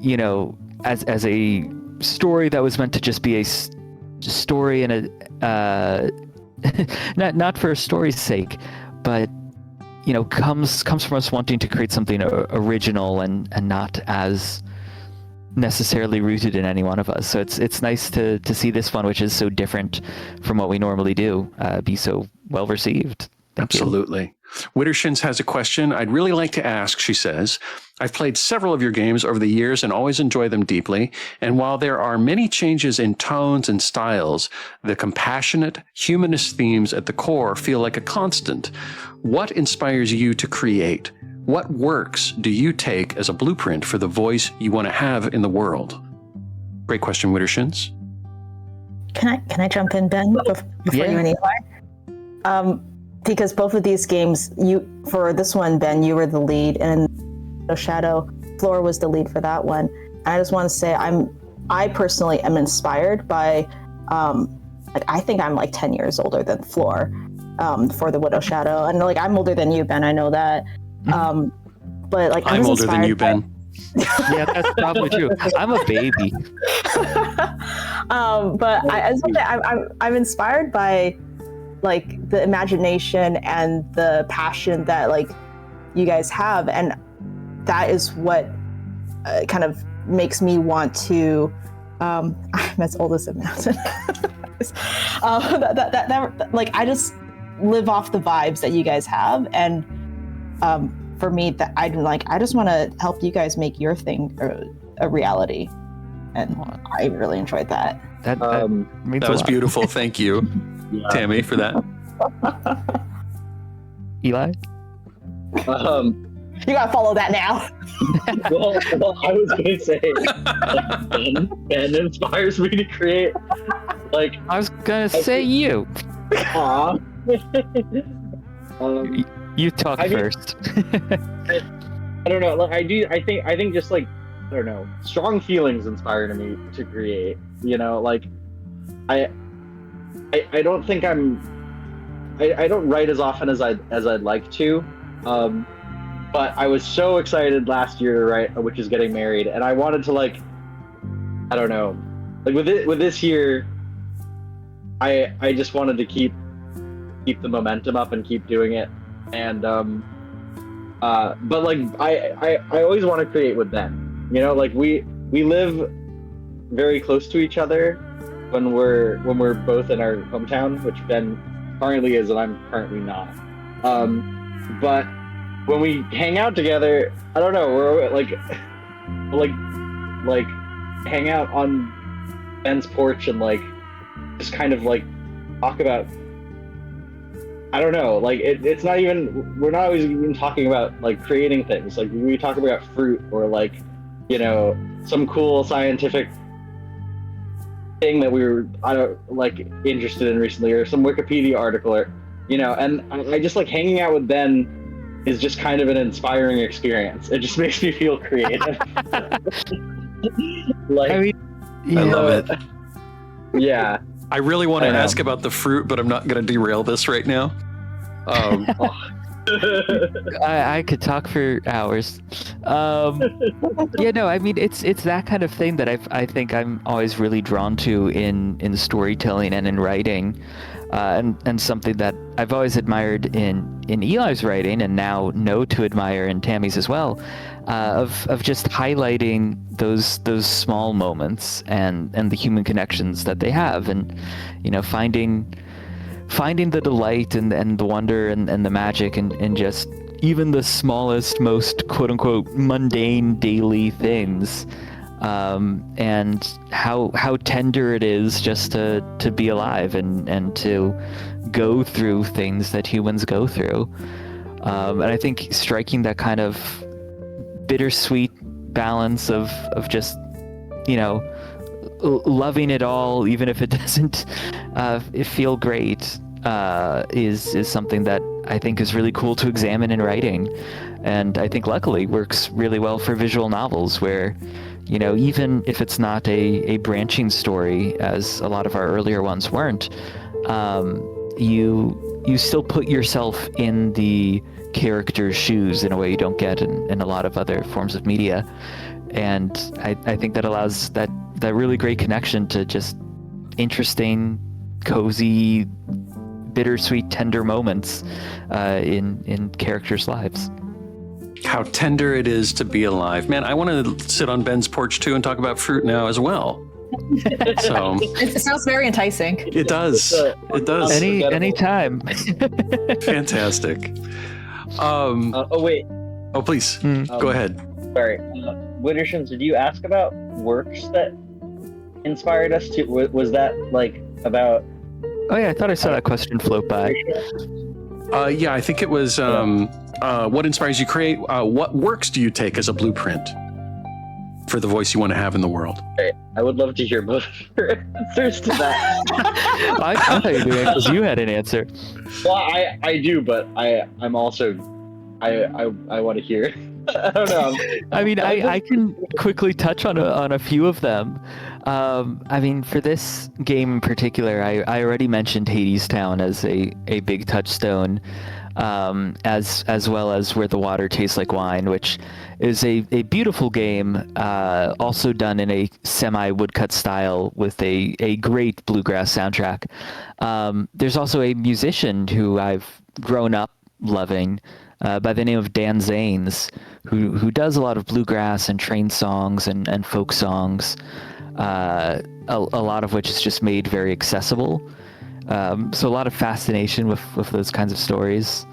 you know, as a story that was meant to just be a story and a not for a story's sake, but you know, comes from us wanting to create something original and not as necessarily rooted in any one of us. So it's nice to see this one, which is so different from what we normally do, be so well received. Absolutely. Wittershins has a question I'd really like to ask. She says, I've played several of your games over the years and always enjoy them deeply. And while there are many changes in tones and styles, the compassionate, humanist themes at the core feel like a constant. What inspires you to create? What works do you take as a blueprint for the voice you want to have in the world? Great question, Wittershins. Can I jump in, Ben, before you and Eli? Because both of these games, for this one, Ben, you were the lead, and Shadow, Floor was the lead for that one. And I just want to say, I personally am inspired by, like, I think I'm like 10 years older than Floor, for the Widow Shadow, and like I'm older than you, Ben. I know that, but like I'm older than you, Ben. Yeah, that's probably true. I'm a baby. But I'm inspired by, like, the imagination and the passion that, like, you guys have, and that is what kind of makes me want to I'm as old as a mountain. Like, I just live off the vibes that you guys have, and for me, that I just want to help you guys make your thing a reality, and I really enjoyed that. That was beautiful. Thank you. Yeah. Tammy, for that. Eli? You gotta follow that now. well, I was gonna say, like, Ben inspires me to create. Like, I was gonna say you. Aw. You talk first. I don't know. Like, I think just, like, I don't know. Strong feelings inspire me to create. You know, like, I don't think I don't write as often as I'd like to, but I was so excited last year to write Which Is Getting Married, and I wanted to, like, I don't know, like with this year, I just wanted to keep the momentum up and keep doing it, and but like I always want to create with them, you know, like we live very close to each other when we're both in our hometown, which Ben currently is and I'm currently not. But when we hang out together, I don't know, we're like hang out on Ben's porch and, like, just kind of, like, talk about, I don't know, like, it's not even, we're not always even talking about, like, creating things. Like, we talk about fruit or, like, you know, some cool scientific thing that we were, interested in recently, or some Wikipedia article, or, you know, and I just, like, hanging out with Ben is just kind of an inspiring experience. It just makes me feel creative. Like, I mean, I love it. Yeah. I really want to ask about the fruit, but I'm not going to derail this right now. I could talk for hours. Yeah, no, I mean, it's that kind of thing that I think I'm always really drawn to in storytelling and in writing, and something that I've always admired in Eli's writing, and now know to admire in Tammy's as well, of just highlighting those small moments and the human connections that they have, and, you know, finding the delight and the wonder and the magic and just even the smallest, most quote unquote mundane daily things, and how tender it is just to be alive and to go through things that humans go through. And I think striking that kind of bittersweet balance of just, loving it all, even if it doesn't feel great, is something that I think is really cool to examine in writing. And I think luckily works really well for visual novels where, even if it's not a branching story, as a lot of our earlier ones weren't, you still put yourself in the character's shoes in a way you don't get in a lot of other forms of media. And I think that allows that really great connection to just interesting, cozy, bittersweet, tender moments in characters' lives. How tender it is to be alive. Man, I want to sit on Ben's porch too and talk about fruit now as well. So it sounds very enticing. It does. It does. Any time. Fantastic. Wait. Oh, please. Go ahead. Sorry. Wittershins, did you ask about works that inspired us to? Was that like about? Oh yeah, I thought I saw that question float by. Yeah, I think it was what inspires you to create. What works do you take as a blueprint for the voice you want to have in the world? Okay. I would love to hear both your answers to that. I thought you did because you had an answer. Well, I do, but I'm also I want to hear. I don't know. I mean, I can quickly touch on a few of them. I mean, for this game in particular, I already mentioned Hadestown as a big touchstone, as well as Where the Water Tastes Like Wine, which is a beautiful game, also done in a semi-woodcut style with a great bluegrass soundtrack. There's also a musician who I've grown up loving, by the name of Dan Zanes, who does a lot of bluegrass and train songs and folk songs, a lot of which is just made very accessible. So a lot of fascination with those kinds of stories.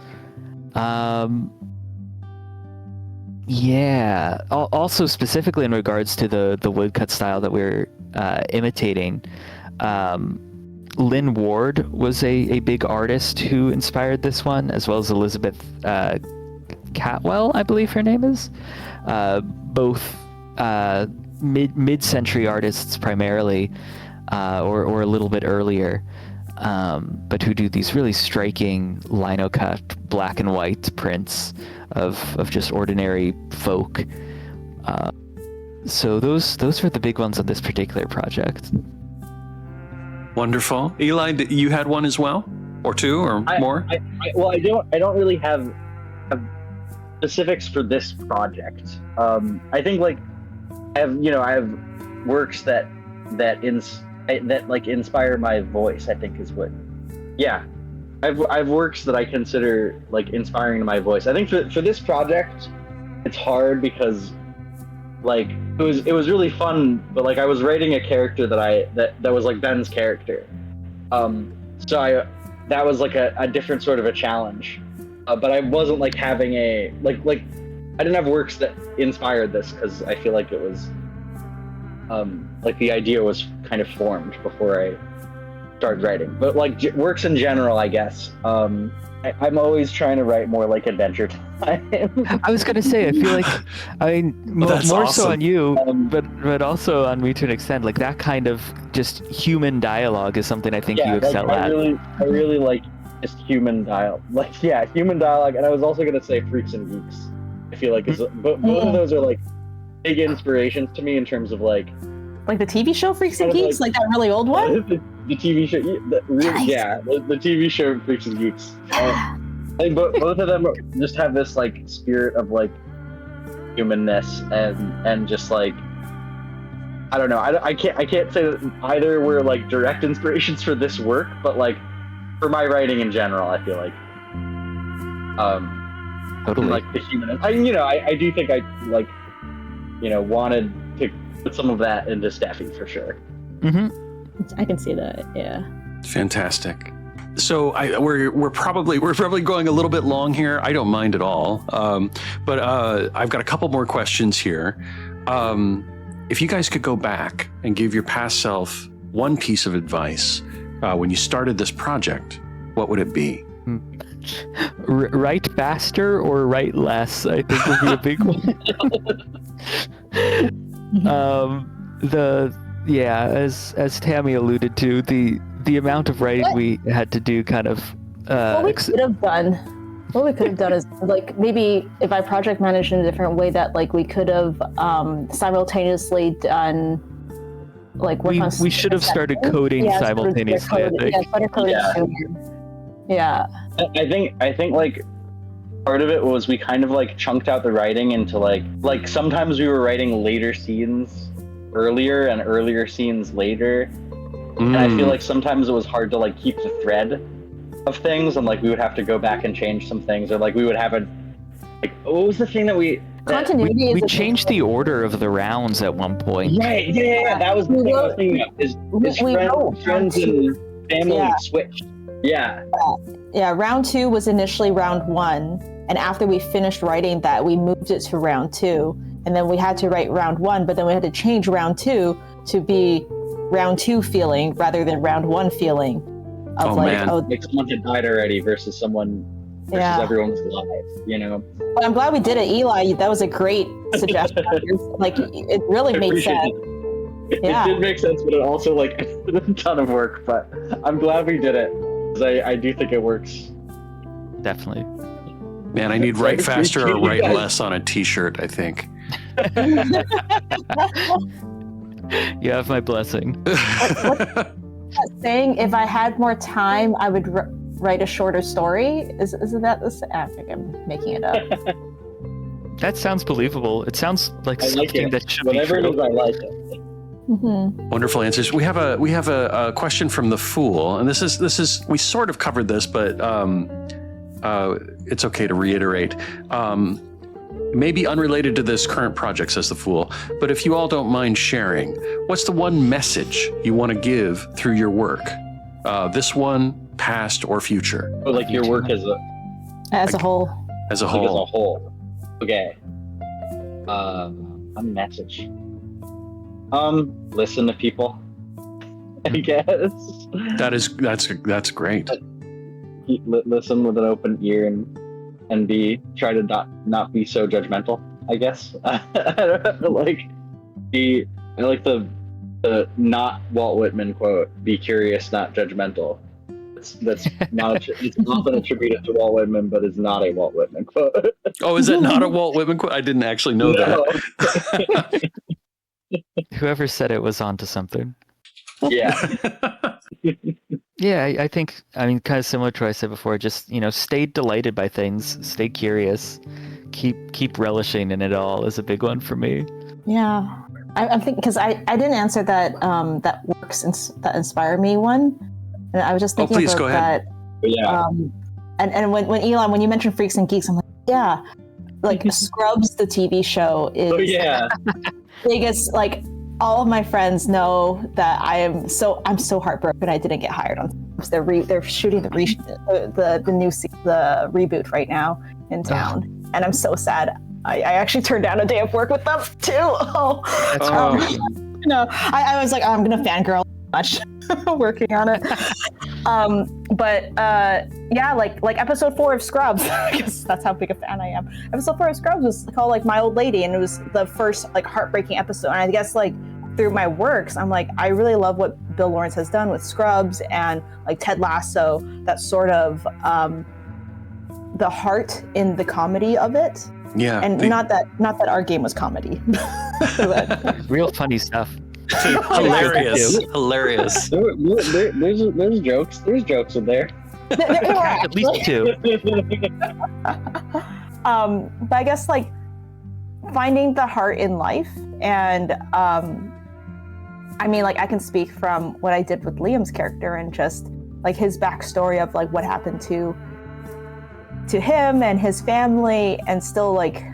Yeah. Also specifically in regards to the woodcut style that we're imitating, Lynn Ward was a big artist who inspired this one, as well as Elizabeth Catwell, I believe her name is. Both mid-century artists primarily, or a little bit earlier, but who do these really striking lino-cut black and white prints of just ordinary folk. So those were the big ones on this particular project. Wonderful. Eli, you had one as well, or two, or more? I don't really have specifics for this project. I think I have works that inspire my voice. I think is what. Yeah, I've works that I consider inspiring to my voice. I think for this project, it's hard because it was really fun, but I was writing a character that was like Ben's character, so that was a different sort of a challenge, but I wasn't having I didn't have works that inspired this because I feel like it was the idea was kind of formed before I started writing, but works in general, I guess. I'm always trying to write more Adventure Time. I was gonna say, I feel more awesome. So on you, but also on me to an extent. That kind of just human dialogue is something I think you excel at. I really like just human dialogue. Human dialogue, and I was also gonna say Freaks and Geeks. I feel both of those are big inspirations to me in terms of the TV show Freaks and Geeks, that really old one. The TV show, the TV show Freaks and Geeks. I think both of them just have this spirit of humanness and just I don't know. I can't say that either were direct inspirations for this work, but for my writing in general, I feel totally the human. I do think I wanted to put some of that into Steffie for sure. Mm-hmm. I can see that, yeah. Fantastic. So we're probably going a little bit long here. I don't mind at all. But I've got a couple more questions here. If you guys could go back and give your past self one piece of advice when you started this project, what would it be? Write faster or write less, I think would be a big one. As Tammy alluded to, the amount of writing we had to do kind of what we could have done is like maybe if I project managed in a different way, that like we could have simultaneously done like work on. We should have started coding simultaneously. I think. Started coding sooner. Yeah. I think like part of it was we kind of like chunked out the writing into like sometimes we were writing later scenes earlier and earlier scenes later. And I feel like sometimes it was hard to like keep the thread of things, and like we would have to go back and change some things, or like we would have what was the thing that we continuity? We changed the order of the rounds at one point. Right? Yeah. That was the thing I was thinking of. Is friends and family switched? Yeah. Yeah. Round 2 was initially round 1, and after we finished writing that, we moved it to round 2, and then we had to write round 1, but then we had to change round 2 to be round 2 feeling rather than round 1 feeling of like someone had died already versus everyone was alive, you know. But I'm glad we did it, Eli. That was a great suggestion. Like it really made sense. It did make sense, but it also like a ton of work. But I'm glad we did it because I do think it works. Definitely. Man, I need write faster or write less on a T-shirt, I think. You have my blessing. What's that saying? If I had more time, I would write a shorter story. Isn't that the? I think I'm making it up. That sounds believable. It sounds like something that should be true. Whatever it is, I like it. Mm-hmm. Wonderful answers. We have a question from the Fool, and this is we sort of covered this, but it's okay to reiterate. Maybe unrelated to this current project, says the Fool, but if you all don't mind sharing, what's the one message you want to give through your work? This one, past or future? Or like your work as a whole. As a whole. Okay. A message. Listen to people, I guess. That's great. Listen with an open ear and try to not be so judgmental, I guess. I like the not Walt Whitman quote, be curious, not judgmental. That's not it's often attributed to Walt Whitman, but it's not a Walt Whitman quote. Oh, is that not a Walt Whitman quote? I didn't actually know that. Whoever said it was onto something. Yeah. Yeah, I think, kind of similar to what I said before, just, stay delighted by things, stay curious, keep relishing in it all is a big one for me. Yeah. I'm thinking, because I didn't answer that works that inspire me one. And I was just thinking please, about go ahead. that. Yeah. And when Elon, when you mentioned Freaks and Geeks, I'm like, yeah, like Scrubs, the TV show is biggest, like, all of my friends know that I'm so heartbroken I didn't get hired on. They're shooting the reboot right now in town, and I'm so sad. I actually turned down a day of work with them too. I was like, I'm gonna fangirl much working on it. Like episode 4 of Scrubs, because that's how big a fan I am. Episode 4 of Scrubs was called like My Old Lady, and it was the first like heartbreaking episode. And I guess like through my works, I'm like, I really love what Bill Lawrence has done with Scrubs and like Ted Lasso. That sort of the heart in the comedy of it. Yeah, and not that our game was comedy. Real funny stuff. Hilarious. There's jokes. There's jokes in there. At least 2. But I guess like finding the heart in life, and I can speak from what I did with Liam's character and just like his backstory of like what happened to him and his family, and still like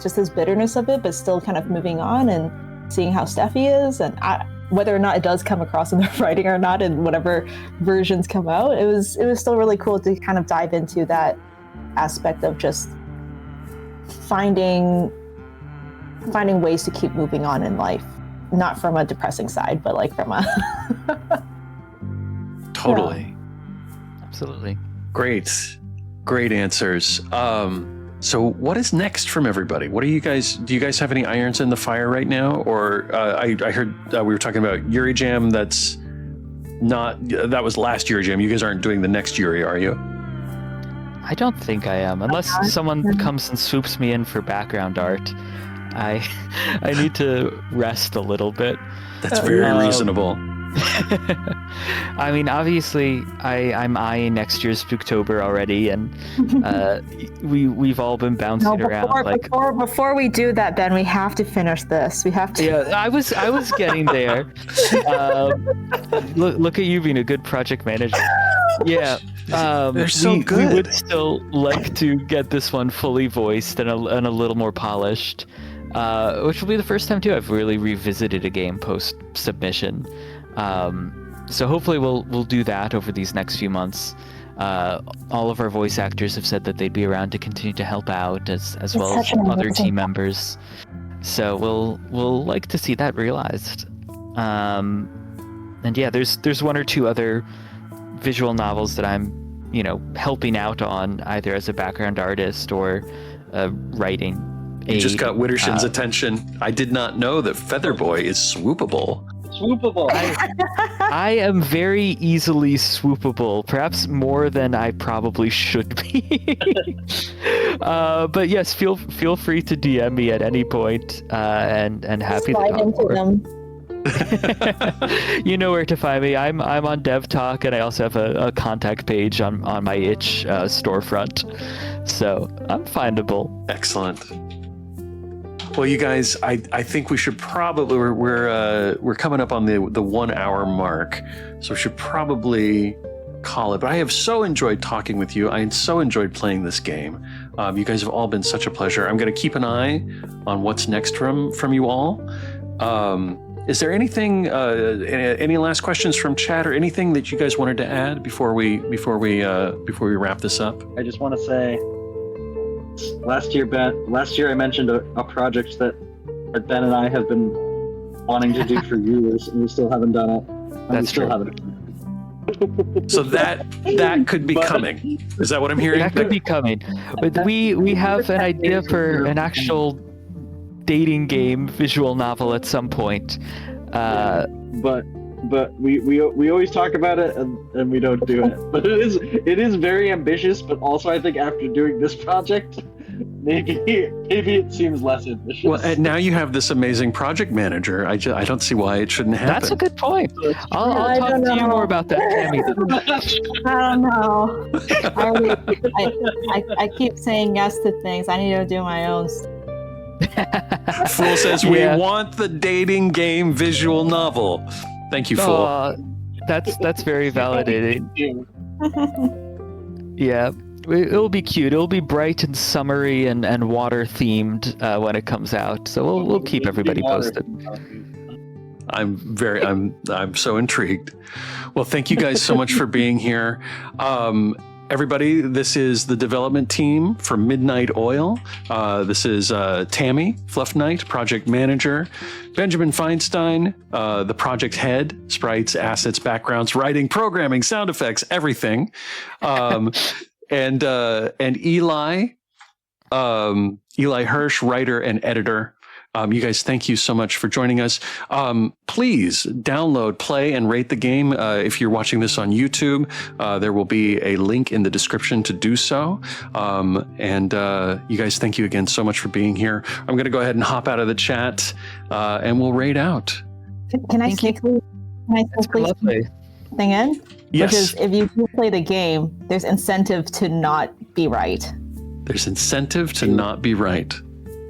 just his bitterness of it, but still kind of moving on and seeing how Steffie is. And whether or not it does come across in the writing or not, in whatever versions come out, it was still really cool to kind of dive into that aspect of just finding ways to keep moving on in life, not from a depressing side, but like from a Totally. Yeah. Absolutely. Great answers. So what is next from everybody? Do you guys have any irons in the fire right now? Or I heard we were talking about Yuri Jam. That was last Yuri Jam. You guys aren't doing the next Yuri, are you? I don't think I am, unless someone comes and swoops me in for background art. I need to rest a little bit. That's very reasonable. I mean, obviously, I'm eyeing next year's Spooktober already, and we've all been bouncing around. Before we do that, Ben, we have to finish this. We have to. Yeah, I was getting there. Look at you being a good project manager. Yeah. They're so good. We would still like to get this one fully voiced and a little more polished, which will be the first time too I've really revisited a game post submission. So hopefully we'll do that over these next few months. All of our voice actors have said that they'd be around to continue to help out as well as other team members. So we'll like to see that realized. And yeah, there's one or two other visual novels that I'm helping out on, either as a background artist or writing. You just got Wittershin's attention. I did not know that Featherboy is swoopable. Swoopable. I am very easily swoopable, perhaps more than I probably should be. But yes, feel free to DM me at any point, and happy to talk more. You know where to find me. I'm on Dev Talk, and I also have a contact page on my itch storefront, so I'm findable. Excellent. Well, you guys, I think we should probably we're coming up on the 1 hour mark, so we should probably call it. But I have so enjoyed talking with you. I so enjoyed playing this game. You guys have all been such a pleasure. I'm going to keep an eye on what's next from you all. Is there anything, any last questions from chat or anything that you guys wanted to add before we wrap this up? I just want to say, last year I mentioned a project that Ben and I have been wanting to do for years, and we still haven't done it. That's true. So that could be coming. Is that what I'm hearing? That could be coming. But we have an idea for an actual dating game visual novel at some point. But we always talk about it and we don't do it. But it is very ambitious, but also I think after doing this project, maybe it seems less ambitious. Well, and now you have this amazing project manager. I don't see why it shouldn't happen. That's a good point. I'll talk to you more about that, Tammy. I don't know. I keep saying yes to things. I need to do my own stuff. Fool says we want the dating game visual novel. Thank you, Fool. That's very validating. Yeah, it'll be cute. It'll be bright and summery and water themed when it comes out. So we'll keep everybody posted. I'm so intrigued. Well, thank you guys so much for being here. Everybody, this is the development team for Midnight Oil. This is Tammy, Fluff Knight, project manager, Benjamin Feinstein, the project head, sprites, assets, backgrounds, writing, programming, sound effects, everything, and Eli Hirsch, writer and editor. You guys, thank you so much for joining us. Please download, play, and rate the game. If you're watching this on YouTube, there will be a link in the description to do so. And you guys, thank you again so much for being here. I'm going to go ahead and hop out of the chat, and we'll raid out. Can I sneak thing in? Yes. Which is, if you do play the game, there's incentive to not be right. There's incentive to not be right.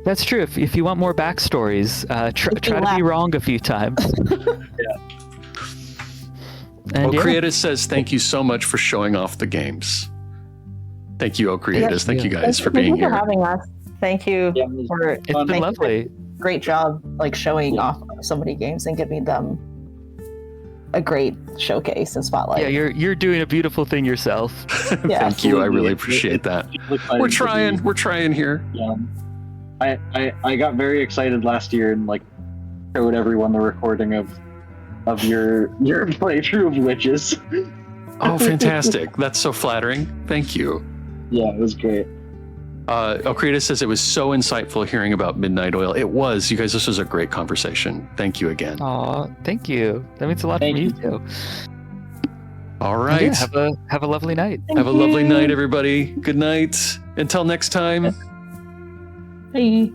That's true. If you want more backstories, try to be wrong a few times. And Creatus says, thank you so much for showing off the games. Thank you, Creatus. Thank you guys for being here. Thank you for having us. Thank you for it's been lovely. Great job showing off so many games and giving them a great showcase and spotlight. Yeah, you're doing a beautiful thing yourself. Yeah. Thank you. I really appreciate that. We're trying here. Yeah. I got very excited last year and like showed everyone the recording of your playthrough of Witches. Oh, fantastic. That's so flattering. Thank you. Yeah, it was great. Okrita says it was so insightful hearing about Midnight Oil. It was. You guys, this was a great conversation. Thank you again. Aw, thank you. That means a lot to me too. All right. Yeah, have a lovely night. Have a lovely night, everybody. Good night. Until next time. Bye.